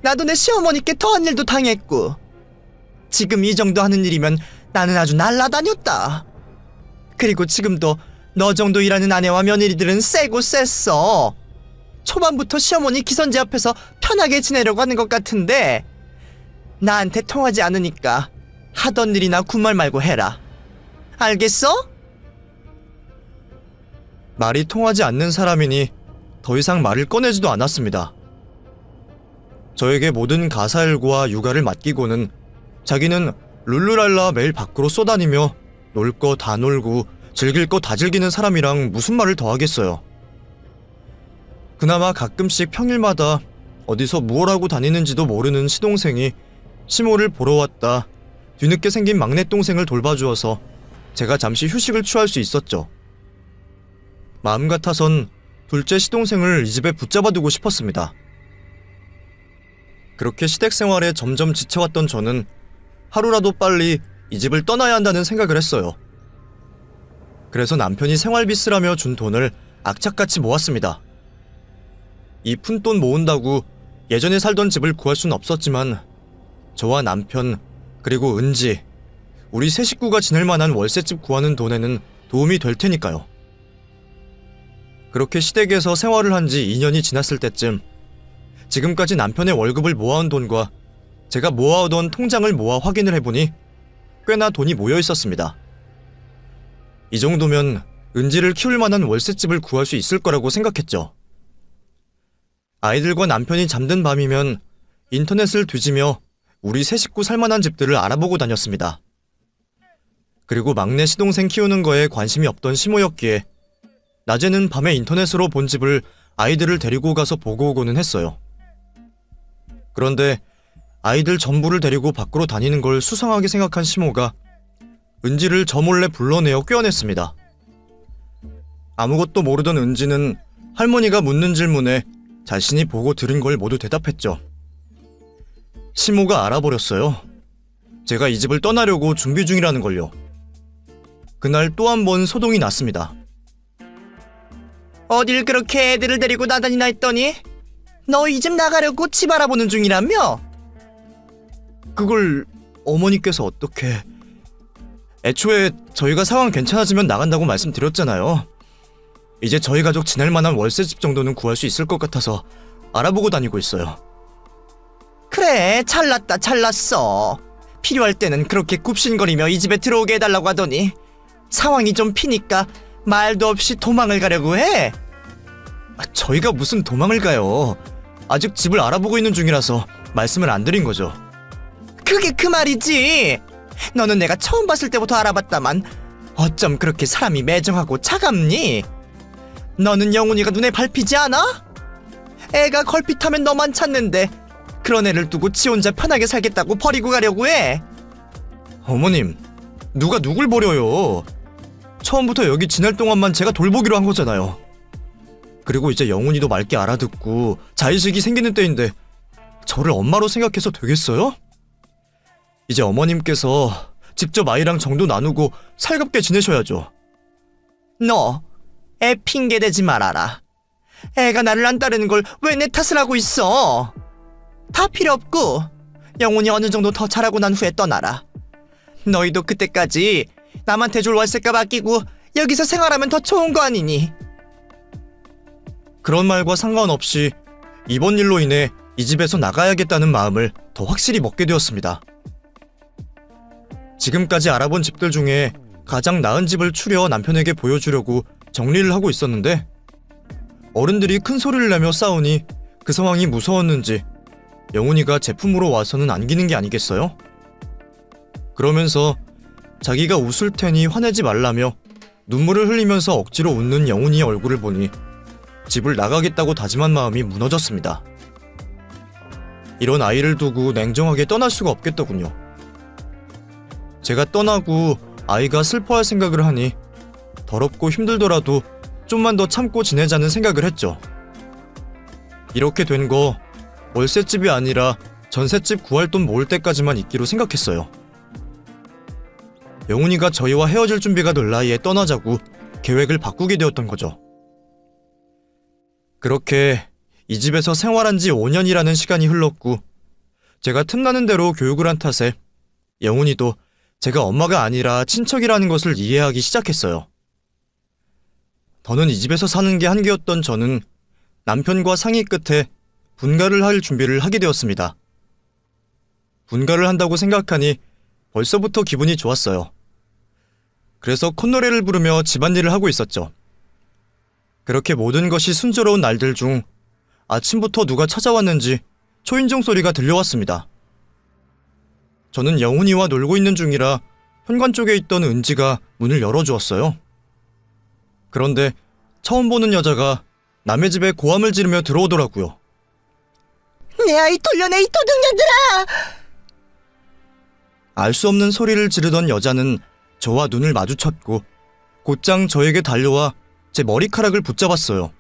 나도 내 시어머니께 더한 일도 당했고 지금 이 정도 하는 일이면 나는 아주 날라다녔다. 그리고 지금도 너 정도 일하는 아내와 며느리들은 세고 셌어. 초반부터 시어머니 기선제 앞에서 편하게 지내려고 하는 것 같은데 나한테 통하지 않으니까 하던 일이나 군말 말고 해라. 알겠어? 말이 통하지 않는 사람이니 더 이상 말을 꺼내지도 않았습니다. 저에게 모든 가사일과 육아를 맡기고는 자기는 룰루랄라 매일 밖으로 쏘다니며 놀 거 다 놀고 즐길 거 다 즐기는 사람이랑 무슨 말을 더 하겠어요. 그나마 가끔씩 평일마다 어디서 무얼 하고 다니는지도 모르는 시동생이 시모를 보러 왔다 뒤늦게 생긴 막내 동생을 돌봐주어서 제가 잠시 휴식을 취할 수 있었죠. 마음 같아선 둘째 시동생을 이 집에 붙잡아두고 싶었습니다. 그렇게 시댁 생활에 점점 지쳐왔던 저는 하루라도 빨리 이 집을 떠나야 한다는 생각을 했어요. 그래서 남편이 생활비 쓰라며 준 돈을 악착같이 모았습니다. 이 푼돈 모은다고 예전에 살던 집을 구할 순 없었지만 저와 남편 그리고 은지 우리 세 식구가 지낼 만한 월세집 구하는 돈에는 도움이 될 테니까요. 그렇게 시댁에서 생활을 한 지 2년이 지났을 때쯤 지금까지 남편의 월급을 모아온 돈과 제가 모아오던 통장을 모아 확인을 해보니 꽤나 돈이 모여 있었습니다. 이 정도면 은지를 키울 만한 월세집을 구할 수 있을 거라고 생각했죠. 아이들과 남편이 잠든 밤이면 인터넷을 뒤지며 우리 세 식구 살만한 집들을 알아보고 다녔습니다. 그리고 막내 시동생 키우는 거에 관심이 없던 시모였기에 낮에는 밤에 인터넷으로 본 집을 아이들을 데리고 가서 보고 오고는 했어요. 그런데 아이들 전부를 데리고 밖으로 다니는 걸 수상하게 생각한 시모가 은지를 저 몰래 불러내어 꿰어냈습니다. 아무것도 모르던 은지는 할머니가 묻는 질문에 자신이 보고 들은 걸 모두 대답했죠. 시모가 알아버렸어요. 제가 이 집을 떠나려고 준비 중이라는 걸요. 그날 또 한 번 소동이 났습니다. 어딜 그렇게 애들을 데리고 나다니나 했더니 너 이 집 나가려고 집 알아보는 중이라며? 그걸 어머니께서 어떻게... 애초에 저희가 상황 괜찮아지면 나간다고 말씀드렸잖아요. 이제 저희 가족 지낼 만한 월세집 정도는 구할 수 있을 것 같아서 알아보고 다니고 있어요. 그래, 잘났다, 잘났어. 필요할 때는 그렇게 굽신거리며 이 집에 들어오게 해달라고 하더니 상황이 좀 피니까 말도 없이 도망을 가려고 해. 저희가 무슨 도망을 가요. 아직 집을 알아보고 있는 중이라서 말씀을 안 드린 거죠. 그게 그 말이지. 너는 내가 처음 봤을 때부터 알아봤다만 어쩜 그렇게 사람이 매정하고 차갑니? 너는 영훈이가 눈에 밟히지 않아? 애가 걸핏하면 너만 찾는데 그런 애를 두고 지 혼자 편하게 살겠다고 버리고 가려고 해. 어머님, 누가 누굴 버려요. 처음부터 여기 지낼 동안만 제가 돌보기로 한 거잖아요. 그리고 이제 영훈이도 맑게 알아듣고 자의식이 생기는 때인데 저를 엄마로 생각해서 되겠어요? 이제 어머님께서 직접 아이랑 정도 나누고 살갑게 지내셔야죠. 너 애 핑계 대지 말아라. 애가 나를 안 따르는 걸 왜 내 탓을 하고 있어? 다 필요 없고 영훈이 어느 정도 더 자라고 난 후에 떠나라. 너희도 그때까지 남한테 줄 월세값 아끼고 여기서 생활하면 더 좋은 거 아니니? 그런 말과 상관없이 이번 일로 인해 이 집에서 나가야겠다는 마음을 더 확실히 먹게 되었습니다. 지금까지 알아본 집들 중에 가장 나은 집을 추려 남편에게 보여주려고 정리를 하고 있었는데 어른들이 큰 소리를 내며 싸우니 그 상황이 무서웠는지 영훈이가 제품으로 와서는 안기는 게 아니겠어요? 그러면서 자기가 웃을 테니 화내지 말라며 눈물을 흘리면서 억지로 웃는 영훈이의 얼굴을 보니 집을 나가겠다고 다짐한 마음이 무너졌습니다. 이런 아이를 두고 냉정하게 떠날 수가 없겠더군요. 제가 떠나고 아이가 슬퍼할 생각을 하니 더럽고 힘들더라도 좀만 더 참고 지내자는 생각을 했죠. 이렇게 된 거 월세집이 아니라 전셋집 구할 돈 모을 때까지만 있기로 생각했어요. 영훈이가 저희와 헤어질 준비가 될 나이에 떠나자고 계획을 바꾸게 되었던 거죠. 그렇게 이 집에서 생활한 지 5년이라는 시간이 흘렀고 제가 틈나는 대로 교육을 한 탓에 영훈이도 제가 엄마가 아니라 친척이라는 것을 이해하기 시작했어요. 더는 이 집에서 사는 게 한계였던 저는 남편과 상의 끝에 분가를 할 준비를 하게 되었습니다. 분가를 한다고 생각하니 벌써부터 기분이 좋았어요. 그래서 콧노래를 부르며 집안일을 하고 있었죠. 그렇게 모든 것이 순조로운 날들 중 아침부터 누가 찾아왔는지 초인종 소리가 들려왔습니다. 저는 영훈이와 놀고 있는 중이라 현관 쪽에 있던 은지가 문을 열어주었어요. 그런데 처음 보는 여자가 남의 집에 고함을 지르며 들어오더라고요. 내 아이 돌려내, 이 도둑년들아! 알 수 없는 소리를 지르던 여자는 저와 눈을 마주쳤고 곧장 저에게 달려와 제 머리카락을 붙잡았어요.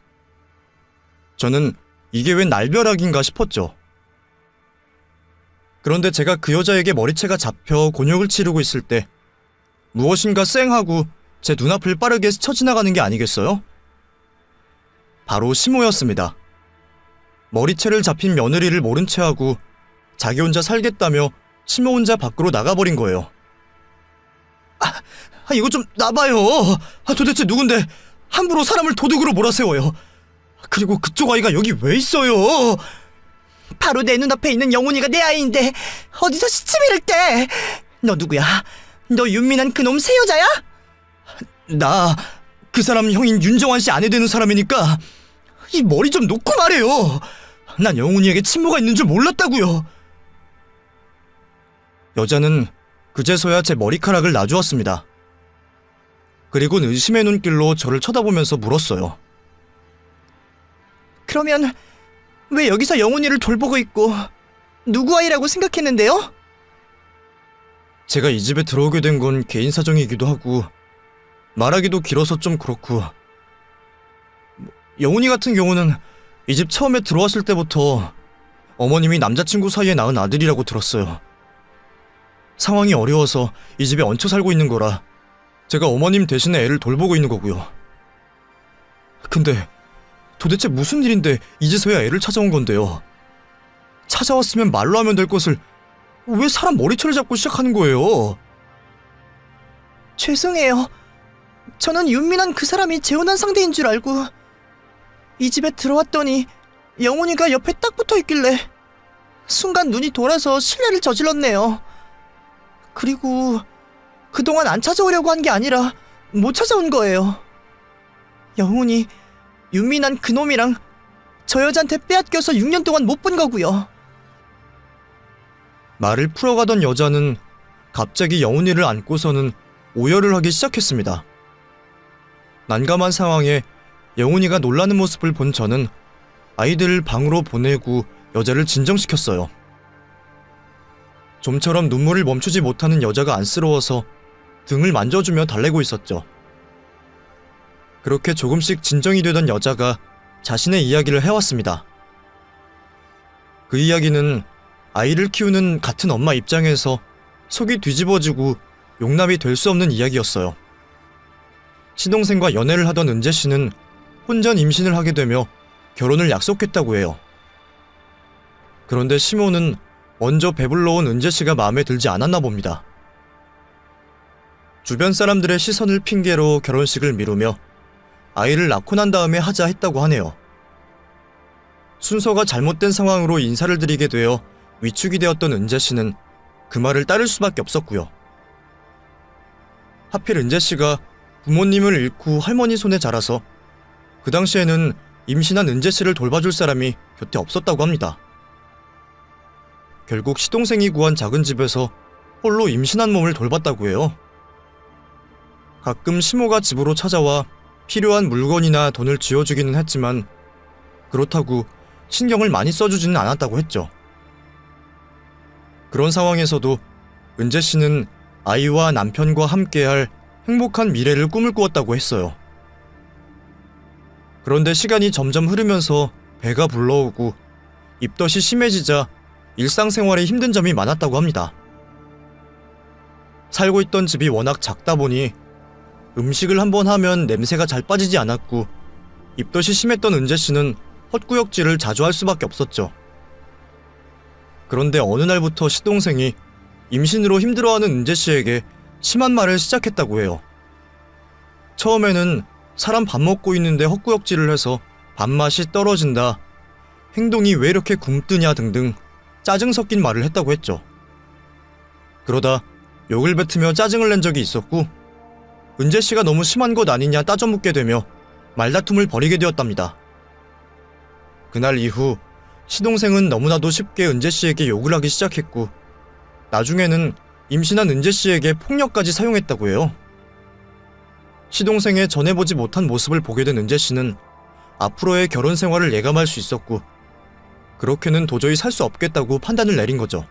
저는 이게 웬 날벼락인가 싶었죠. 그런데 제가 그 여자에게 머리채가 잡혀 곤욕을 치르고 있을 때 무엇인가 쌩하고 제 눈앞을 빠르게 스쳐 지나가는 게 아니겠어요? 바로 시모였습니다. 머리채를 잡힌 며느리를 모른 채 하고 자기 혼자 살겠다며 시모 혼자 밖으로 나가버린 거예요. 이거 좀 놔봐요. 도대체 누군데 함부로 사람을 도둑으로 몰아세워요. 그리고 그쪽 아이가 여기 왜 있어요? 바로 내 눈앞에 있는 영훈이가 내 아이인데 어디서 시치미를 떼? 너 누구야? 너 윤민한 그놈 새 여자야? 나 그 사람 형인 윤정환 씨 아내 되는 사람이니까 이 머리 좀 놓고 말해요. 난 영훈이에게 친모가 있는 줄 몰랐다고요. 여자는 그제서야 제 머리카락을 놔주었습니다. 그리곤 의심의 눈길로 저를 쳐다보면서 물었어요. 그러면 왜 여기서 영훈이를 돌보고 있고 누구 아이라고 생각했는데요? 제가 이 집에 들어오게 된 건 개인 사정이기도 하고 말하기도 길어서 좀 그렇고 영훈이 같은 경우는 이 집 처음에 들어왔을 때부터 어머님이 남자친구 사이에 낳은 아들이라고 들었어요. 상황이 어려워서 이 집에 얹혀 살고 있는 거라 제가 어머님 대신에 애를 돌보고 있는 거고요. 근데 도대체 무슨 일인데 이제서야 애를 찾아온 건데요. 찾아왔으면 말로 하면 될 것을 왜 사람 머리채를 잡고 시작하는 거예요? 죄송해요. 저는 윤민한 그 사람이 재혼한 상대인 줄 알고 이 집에 들어왔더니 영훈이가 옆에 딱 붙어 있길래 순간 눈이 돌아서 실례를 저질렀네요. 그리고 그동안 안 찾아오려고 한 게 아니라 못 찾아온 거예요. 영훈이 윤민한 그놈이랑 저 여자한테 빼앗겨서 6년 동안 못 본 거고요. 말을 풀어가던 여자는 갑자기 영훈이를 안고서는 오열을 하기 시작했습니다. 난감한 상황에 영훈이가 놀라는 모습을 본 저는 아이들을 방으로 보내고 여자를 진정시켰어요. 좀처럼 눈물을 멈추지 못하는 여자가 안쓰러워서 등을 만져주며 달래고 있었죠. 그렇게 조금씩 진정이 되던 여자가 자신의 이야기를 해왔습니다. 그 이야기는 아이를 키우는 같은 엄마 입장에서 속이 뒤집어지고 용납이 될 수 없는 이야기였어요. 시동생과 연애를 하던 은재 씨는 혼전 임신을 하게 되며 결혼을 약속했다고 해요. 그런데 시모는 먼저 배불러 온 은재 씨가 마음에 들지 않았나 봅니다. 주변 사람들의 시선을 핑계로 결혼식을 미루며 아이를 낳고 난 다음에 하자 했다고 하네요. 순서가 잘못된 상황으로 인사를 드리게 되어 위축이 되었던 은재 씨는 그 말을 따를 수밖에 없었고요. 하필 은재 씨가 부모님을 잃고 할머니 손에 자라서 그 당시에는 임신한 은재 씨를 돌봐줄 사람이 곁에 없었다고 합니다. 결국 시동생이 구한 작은 집에서 홀로 임신한 몸을 돌봤다고 해요. 가끔 시모가 집으로 찾아와 필요한 물건이나 돈을 쥐어주기는 했지만 그렇다고 신경을 많이 써주지는 않았다고 했죠. 그런 상황에서도 은재 씨는 아이와 남편과 함께할 행복한 미래를 꿈을 꾸었다고 했어요. 그런데 시간이 점점 흐르면서 배가 불러오고 입덧이 심해지자 일상생활에 힘든 점이 많았다고 합니다. 살고 있던 집이 워낙 작다 보니 음식을 한번 하면 냄새가 잘 빠지지 않았고 입덧이 심했던 은재 씨는 헛구역질을 자주 할 수밖에 없었죠. 그런데 어느 날부터 시동생이 임신으로 힘들어하는 은재 씨에게 심한 말을 시작했다고 해요. 처음에는 사람 밥 먹고 있는데 헛구역질을 해서 밥맛이 떨어진다, 행동이 왜 이렇게 굼뜨냐 등등 짜증 섞인 말을 했다고 했죠. 그러다 욕을 뱉으며 짜증을 낸 적이 있었고 은재 씨가 너무 심한 것 아니냐 따져 묻게 되며 말다툼을 벌이게 되었답니다. 그날 이후 시동생은 너무나도 쉽게 은재 씨에게 욕을 하기 시작했고 나중에는 임신한 은재 씨에게 폭력까지 사용했다고 해요. 시동생의 전해보지 못한 모습을 보게 된 은재 씨는 앞으로의 결혼 생활을 예감할 수 있었고 그렇게는 도저히 살 수 없겠다고 판단을 내린 거죠.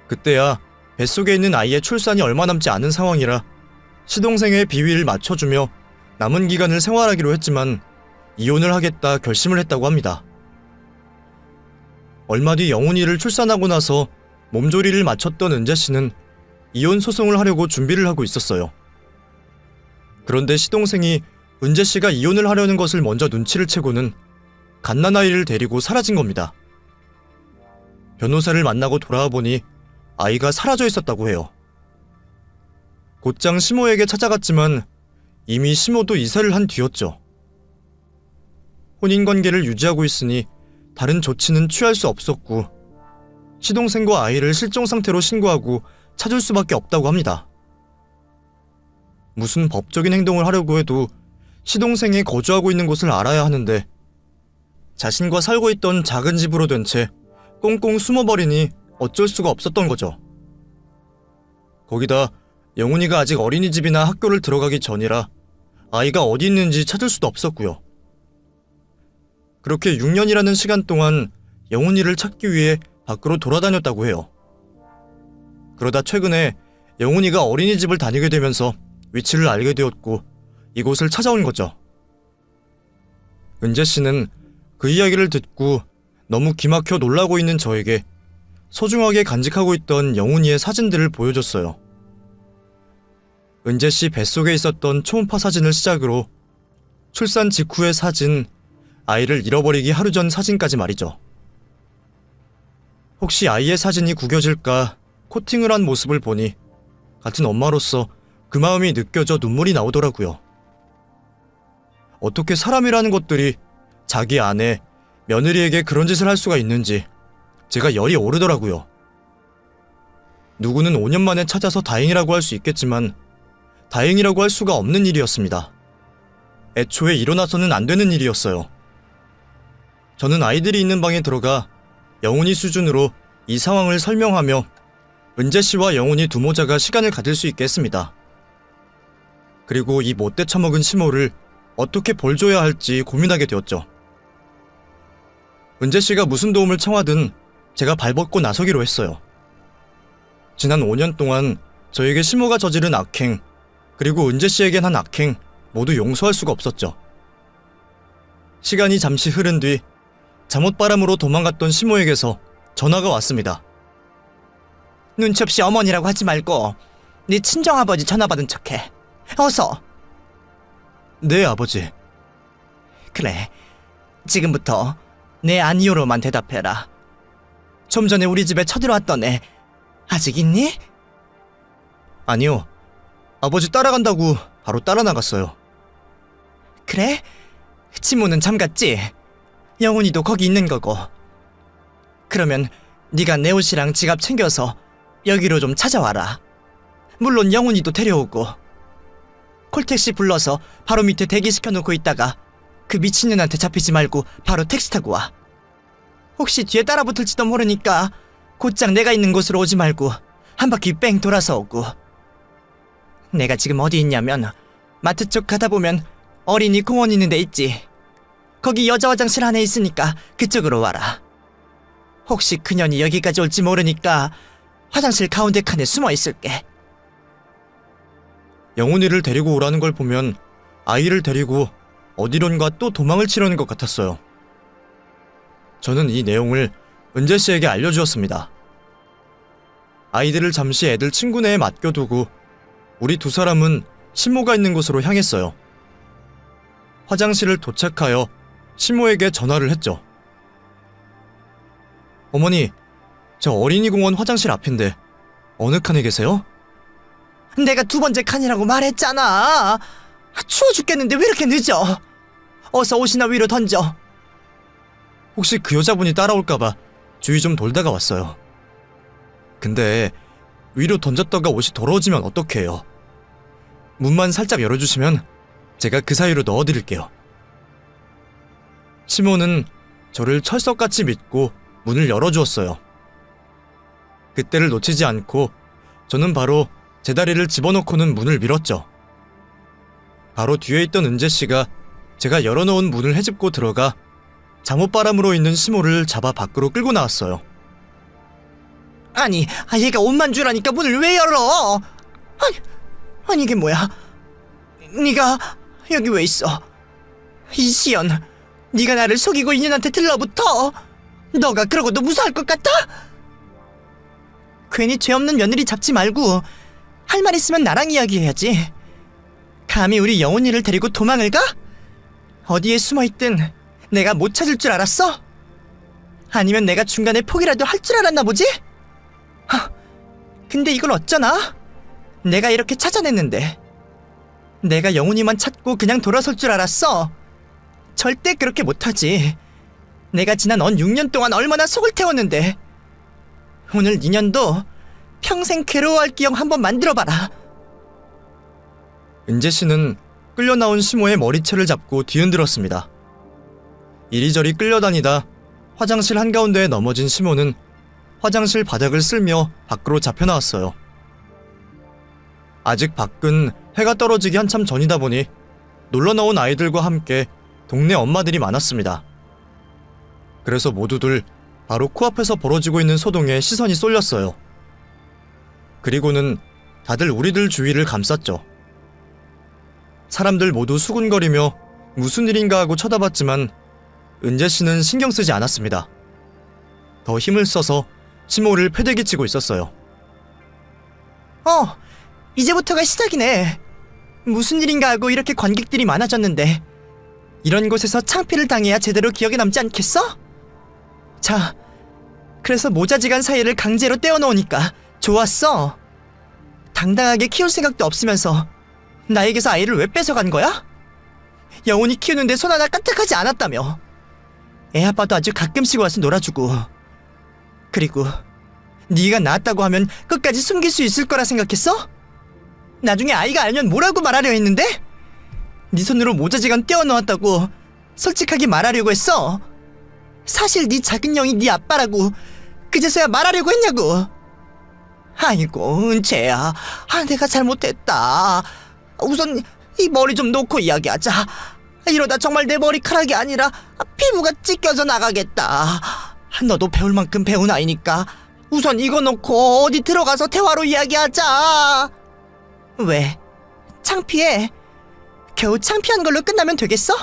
그때야 뱃속에 있는 아이의 출산이 얼마 남지 않은 상황이라 시동생의 비위를 맞춰주며 남은 기간을 생활하기로 했지만 이혼을 하겠다 결심을 했다고 합니다. 얼마 뒤 영훈이를 출산하고 나서 몸조리를 마쳤던 은재 씨는 이혼 소송을 하려고 준비를 하고 있었어요. 그런데 시동생이 은재 씨가 이혼을 하려는 것을 먼저 눈치를 채고는 갓난아이를 데리고 사라진 겁니다. 변호사를 만나고 돌아와 보니 아이가 사라져 있었다고 해요. 곧장 시모에게 찾아갔지만 이미 시모도 이사를 한 뒤였죠. 혼인관계를 유지하고 있으니 다른 조치는 취할 수 없었고 시동생과 아이를 실종 상태로 신고하고 찾을 수밖에 없다고 합니다. 무슨 법적인 행동을 하려고 해도 시동생이 거주하고 있는 곳을 알아야 하는데 자신과 살고 있던 작은 집으로 된 채 꽁꽁 숨어버리니 어쩔 수가 없었던 거죠. 거기다 영훈이가 아직 어린이집이나 학교를 들어가기 전이라 아이가 어디 있는지 찾을 수도 없었고요. 그렇게 6년이라는 시간 동안 영훈이를 찾기 위해 밖으로 돌아다녔다고 해요. 그러다 최근에 영훈이가 어린이집을 다니게 되면서 위치를 알게 되었고 이곳을 찾아온 거죠. 은재 씨는 그 이야기를 듣고 너무 기막혀 놀라고 있는 저에게 소중하게 간직하고 있던 영훈이의 사진들을 보여줬어요. 은재 씨 뱃속에 있었던 초음파 사진을 시작으로 출산 직후의 사진, 아이를 잃어버리기 하루 전 사진까지 말이죠. 혹시 아이의 사진이 구겨질까 코팅을 한 모습을 보니 같은 엄마로서 그 마음이 느껴져 눈물이 나오더라고요. 어떻게 사람이라는 것들이 자기 안에 며느리에게 그런 짓을 할 수가 있는지 제가 열이 오르더라고요. 누구는 5년 만에 찾아서 다행이라고 할 수 있겠지만 다행이라고 할 수가 없는 일이었습니다. 애초에 일어나서는 안 되는 일이었어요. 저는 아이들이 있는 방에 들어가 영훈이 수준으로 이 상황을 설명하며 은재 씨와 영훈이 두 모자가 시간을 가질 수 있게 했습니다. 그리고 이 못돼 처먹은 시모를 어떻게 벌줘야 할지 고민하게 되었죠. 은재 씨가 무슨 도움을 청하든 제가 발벗고 나서기로 했어요. 지난 5년 동안 저에게 시모가 저지른 악행, 그리고 은재 씨에겐 한 악행 모두 용서할 수가 없었죠. 시간이 잠시 흐른 뒤 잠옷바람으로 도망갔던 시모에게서 전화가 왔습니다. 눈치 없이 어머니라고 하지 말고 네 친정아버지 전화 받은 척해. 어서. 네, 아버지. 그래. 지금부터 네 아니요로만 대답해라. 좀 전에 우리 집에 쳐들어왔던 애 아직 있니? 아니요. 아버지 따라간다고 바로 따라 나갔어요. 그래? 지모는 잠갔지? 영훈이도 거기 있는 거고. 그러면 네가 내 옷이랑 지갑 챙겨서 여기로 좀 찾아와라. 물론 영훈이도 데려오고. 콜택시 불러서 바로 밑에 대기시켜놓고 있다가 그 미친년한테 잡히지 말고 바로 택시 타고 와. 혹시 뒤에 따라붙을지도 모르니까 곧장 내가 있는 곳으로 오지 말고 한 바퀴 뺑 돌아서 오고. 내가 지금 어디 있냐면 마트 쪽 가다 보면 어린이 공원 있는 데 있지. 거기 여자 화장실 안에 있으니까 그쪽으로 와라. 혹시 그년이 여기까지 올지 모르니까 화장실 가운데 칸에 숨어 있을게. 영훈이를 데리고 오라는 걸 보면 아이를 데리고 어디론가 또 도망을 치려는 것 같았어요. 저는 이 내용을 은재 씨에게 알려주었습니다. 아이들을 잠시 애들 친구네에 맡겨두고 우리 두 사람은 시모가 있는 곳으로 향했어요. 화장실을 도착하여 시모에게 전화를 했죠. 어머니, 저 어린이공원 화장실 앞인데 어느 칸에 계세요? 내가 두 번째 칸이라고 말했잖아. 추워 죽겠는데 왜 이렇게 늦어? 어서 옷이나 위로 던져. 혹시 그 여자분이 따라올까봐 주위 좀 돌다가 왔어요. 근데 위로 던졌다가 옷이 더러워지면 어떡해요? 문만 살짝 열어주시면 제가 그 사이로 넣어드릴게요. 시모는 저를 철석같이 믿고 문을 열어주었어요. 그때를 놓치지 않고 저는 바로 제 다리를 집어넣고는 문을 밀었죠. 바로 뒤에 있던 은재 씨가 제가 열어놓은 문을 헤집고 들어가 잠옷바람으로 있는 시모를 잡아 밖으로 끌고 나왔어요. 아니, 얘가 옷만 주라니까 문을 왜 열어? 아니 이게 뭐야? 네가 여기 왜 있어? 이시연, 네가 나를 속이고 인연한테 들러붙어? 너가 그러고도 무사할 것 같아? 괜히 죄 없는 며느리 잡지 말고 할 말 있으면 나랑 이야기해야지. 감히 우리 영훈이를 데리고 도망을 가? 어디에 숨어있든 내가 못 찾을 줄 알았어? 아니면 내가 중간에 포기라도 할 줄 알았나 보지? 근데 이걸 어쩌나? 내가 이렇게 찾아냈는데 내가 영훈이만 찾고 그냥 돌아설 줄 알았어? 절대 그렇게 못하지. 내가 지난 6년 동안 얼마나 속을 태웠는데. 오늘 니년도 평생 괴로워할 기억 한번 만들어봐라. 은재 씨는 끌려 나온 시모의 머리채를 잡고 뒤흔들었습니다. 이리저리 끌려다니다 화장실 한가운데에 넘어진 시모는 화장실 바닥을 쓸며 밖으로 잡혀나왔어요. 아직 밖은 해가 떨어지기 한참 전이다 보니 놀러 나온 아이들과 함께 동네 엄마들이 많았습니다. 그래서 모두들 바로 코앞에서 벌어지고 있는 소동에 시선이 쏠렸어요. 그리고는 다들 우리들 주위를 감쌌죠. 사람들 모두 수군거리며 무슨 일인가 하고 쳐다봤지만 은재 씨는 신경 쓰지 않았습니다. 더 힘을 써서 시모를 패대기 치고 있었어요. 이제부터가 시작이네. 무슨 일인가 하고 이렇게 관객들이 많아졌는데 이런 곳에서 창피를 당해야 제대로 기억에 남지 않겠어? 자, 그래서 모자지간 사이를 강제로 떼어놓으니까 좋았어. 당당하게 키울 생각도 없으면서 나에게서 아이를 왜 뺏어간 거야? 영훈이 키우는데 손 하나 까딱하지 않았다며. 애 아빠도 아주 가끔씩 와서 놀아주고. 그리고 네가 낳았다고 하면 끝까지 숨길 수 있을 거라 생각했어? 나중에 아이가 알면 뭐라고 말하려 했는데? 네 손으로 모자지간 떼어놓았다고 솔직하게 말하려고 했어. 사실 네 작은 형이 네 아빠라고 그제서야 말하려고 했냐고. 아이고 은채야, 내가 잘못했다. 우선 이 머리 좀 놓고 이야기하자. 이러다 정말 내 머리카락이 아니라 피부가 찢겨져 나가겠다. 너도 배울 만큼 배운 아이니까 우선 이거 놓고 어디 들어가서 대화로 이야기하자. 왜? 창피해? 겨우 창피한 걸로 끝나면 되겠어?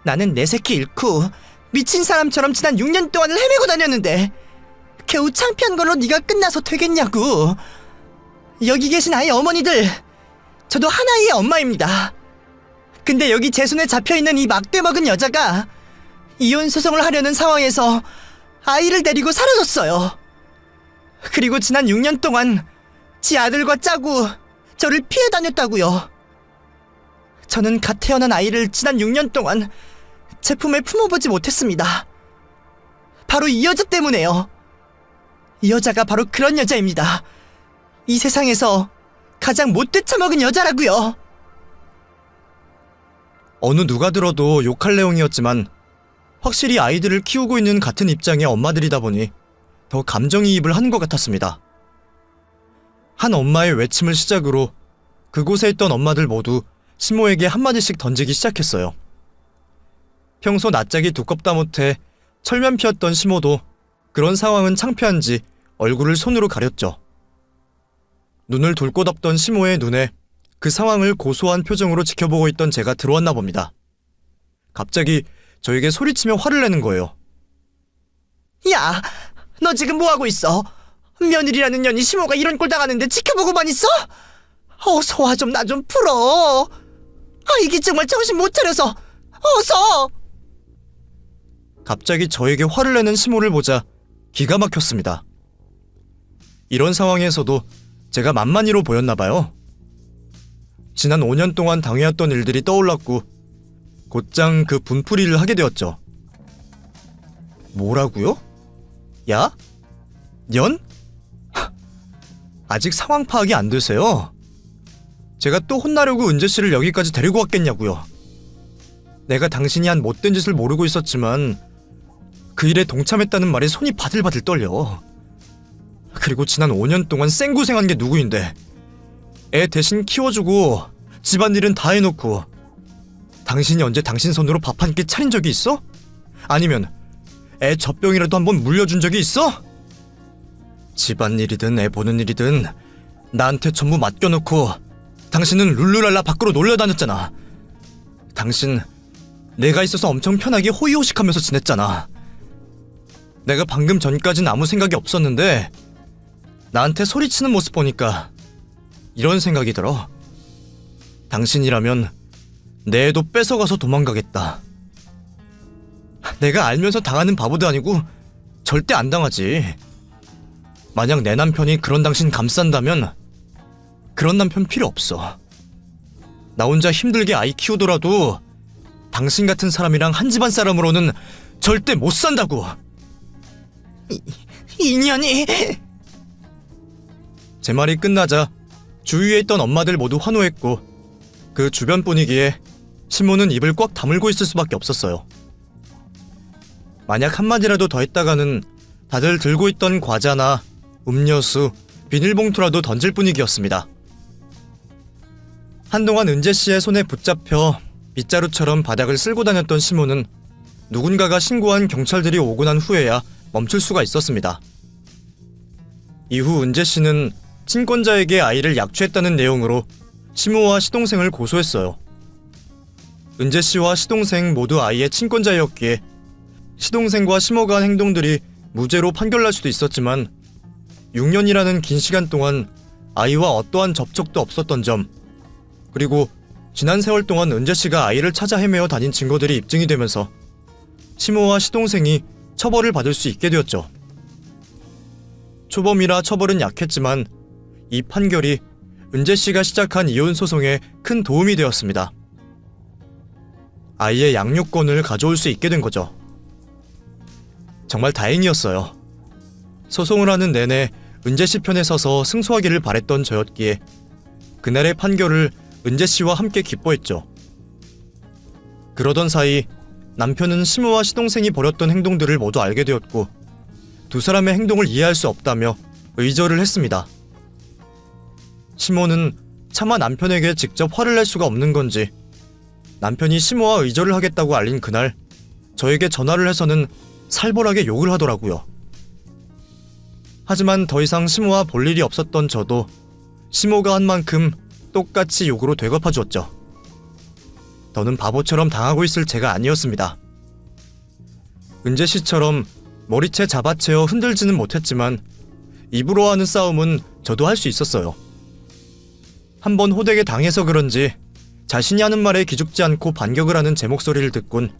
나는 내 새끼 잃고 미친 사람처럼 지난 6년 동안을 헤매고 다녔는데 겨우 창피한 걸로 네가 끝나서 되겠냐고. 여기 계신 아이 어머니들, 저도 하나의 엄마입니다. 근데 여기 제 손에 잡혀있는 이 막대 먹은 여자가 이혼 소송을 하려는 상황에서 아이를 데리고 사라졌어요. 그리고 지난 6년 동안 지 아들과 짜고 저를 피해 다녔다고요. 저는 갓 태어난 아이를 지난 6년 동안 제 품에 품어보지 못했습니다. 바로 이 여자 때문에요. 이 여자가 바로 그런 여자입니다. 이 세상에서 가장 못 되쳐먹은 여자라고요. 어느 누가 들어도 욕할 내용이었지만 확실히 아이들을 키우고 있는 같은 입장의 엄마들이다 보니 더 감정이입을 하는 것 같았습니다. 한 엄마의 외침을 시작으로 그곳에 있던 엄마들 모두 시모에게 한마디씩 던지기 시작했어요. 평소 낯짝이 두껍다 못해 철면 피었던 시모도 그런 상황은 창피한지 얼굴을 손으로 가렸죠. 눈을 돌고 덮던 시모의 눈에 그 상황을 고소한 표정으로 지켜보고 있던 제가 들어왔나 봅니다. 갑자기 저에게 소리치며 화를 내는 거예요. 야, 너 지금 뭐하고 있어? 며느리라는 년이 시모가 이런 꼴 당하는데 지켜보고만 있어? 어서 와, 좀 나 좀 풀어. 이게 정말 정신 못 차려서. 어서! 갑자기 저에게 화를 내는 시모를 보자 기가 막혔습니다. 이런 상황에서도 제가 만만히로 보였나 봐요. 지난 5년 동안 당해왔던 일들이 떠올랐고 곧장 그 분풀이를 하게 되었죠. 뭐라고요? 야? 년? 아직 상황 파악이 안 되세요? 제가 또 혼나려고 은재씨를 여기까지 데리고 왔겠냐고요. 내가 당신이 한 못된 짓을 모르고 있었지만 그 일에 동참했다는 말에 손이 바들바들 떨려. 그리고 지난 5년 동안 생고생한 게 누구인데 애 대신 키워주고 집안일은 다 해놓고 당신이 언제 당신 손으로 밥 한 끼 차린 적이 있어? 아니면 애 젖병이라도 한번 물려준 적이 있어? 집안일이든 애 보는 일이든 나한테 전부 맡겨놓고 당신은 룰루랄라 밖으로 놀려다녔잖아. 당신 내가 있어서 엄청 편하게 호의호식하면서 지냈잖아. 내가 방금 전까진 아무 생각이 없었는데 나한테 소리치는 모습 보니까 이런 생각이 들어. 당신이라면 내 애도 뺏어가서 도망가겠다. 내가 알면서 당하는 바보도 아니고 절대 안 당하지. 만약 내 남편이 그런 당신 감싼다면 그런 남편 필요 없어. 나 혼자 힘들게 아이 키우더라도 당신 같은 사람이랑 한 집안 사람으로는 절대 못 산다고. 인연이. 제 말이 끝나자 주위에 있던 엄마들 모두 환호했고 그 주변 분위기에 시모는 입을 꽉 다물고 있을 수밖에 없었어요. 만약 한마디라도 더 했다가는 다들 들고 있던 과자나 음료수, 비닐봉투라도 던질 분위기였습니다. 한동안 은재씨의 손에 붙잡혀 빗자루처럼 바닥을 쓸고 다녔던 시모는 누군가가 신고한 경찰들이 오고 난 후에야 멈출 수가 있었습니다. 이후 은재씨는 친권자에게 아이를 약취했다는 내용으로 시모와 시동생을 고소했어요. 은재씨와 시동생 모두 아이의 친권자였기에 시동생과 시모가 한 행동들이 무죄로 판결날 수도 있었지만 6년이라는 긴 시간 동안 아이와 어떠한 접촉도 없었던 점, 그리고 지난 세월 동안 은재씨가 아이를 찾아 헤매어 다닌 증거들이 입증이 되면서 시모와 시동생이 처벌을 받을 수 있게 되었죠. 초범이라 처벌은 약했지만 이 판결이 은재씨가 시작한 이혼 소송에 큰 도움이 되었습니다. 아이의 양육권을 가져올 수 있게 된 거죠. 정말 다행이었어요. 소송을 하는 내내 은재 씨 편에 서서 승소하기를 바랬던 저였기에 그날의 판결을 은재 씨와 함께 기뻐했죠. 그러던 사이 남편은 시모와 시동생이 벌였던 행동들을 모두 알게 되었고 두 사람의 행동을 이해할 수 없다며 의절을 했습니다. 시모는 차마 남편에게 직접 화를 낼 수가 없는 건지 남편이 시모와 의절을 하겠다고 알린 그날 저에게 전화를 해서는 살벌하게 욕을 하더라고요. 하지만 더 이상 시모와 볼 일이 없었던 저도 시모가 한 만큼 똑같이 욕으로 되갚아 주었죠. 더는 바보처럼 당하고 있을 제가 아니었습니다. 은재 씨처럼 머리채 잡아채어 흔들지는 못했지만 입으로 하는 싸움은 저도 할 수 있었어요. 한번 호되게 당해서 그런지 자신이 하는 말에 기죽지 않고 반격을 하는 제 목소리를 듣곤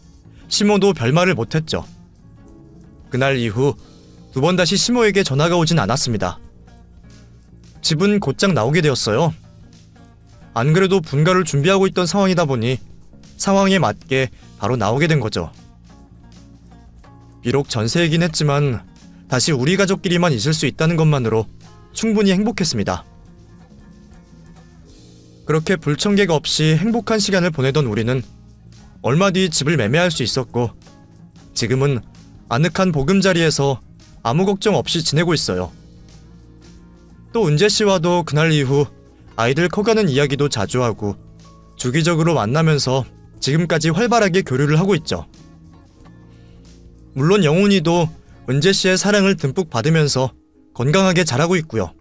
시모도 별말을 못했죠. 그날 이후 두 번 다시 시모에게 전화가 오진 않았습니다. 집은 곧장 나오게 되었어요. 안 그래도 분가를 준비하고 있던 상황이다 보니 상황에 맞게 바로 나오게 된 거죠. 비록 전세이긴 했지만 다시 우리 가족끼리만 있을 수 있다는 것만으로 충분히 행복했습니다. 그렇게 불청객 없이 행복한 시간을 보내던 우리는 얼마 뒤 집을 매매할 수 있었고 지금은 아늑한 보금자리에서 아무 걱정 없이 지내고 있어요. 또 은재 씨와도 그날 이후 아이들 커가는 이야기도 자주 하고 주기적으로 만나면서 지금까지 활발하게 교류를 하고 있죠. 물론 영훈이도 은재 씨의 사랑을 듬뿍 받으면서 건강하게 자라고 있고요.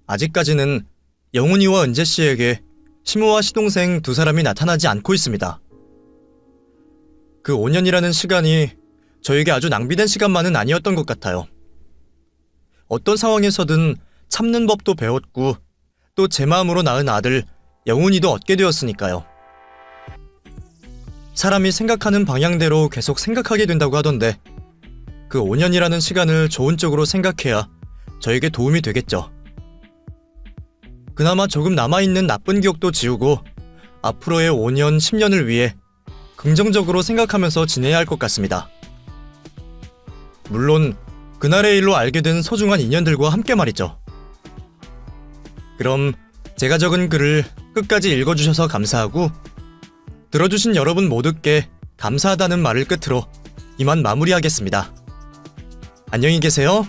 아직까지는 영훈이와 은재 씨에게 시모와 시동생 두 사람이 나타나지 않고 있습니다. 그 5년이라는 시간이 저에게 아주 낭비된 시간만은 아니었던 것 같아요. 어떤 상황에서든 참는 법도 배웠고 또 제 마음으로 낳은 아들 영훈이도 얻게 되었으니까요. 사람이 생각하는 방향대로 계속 생각하게 된다고 하던데 그 5년이라는 시간을 좋은 쪽으로 생각해야 저에게 도움이 되겠죠. 그나마 조금 남아있는 나쁜 기억도 지우고 앞으로의 5년, 10년을 위해 긍정적으로 생각하면서 지내야 할 것 같습니다. 물론 그날의 일로 알게 된 소중한 인연들과 함께 말이죠. 그럼 제가 적은 글을 끝까지 읽어주셔서 감사하고 들어주신 여러분 모두께 감사하다는 말을 끝으로 이만 마무리하겠습니다. 안녕히 계세요.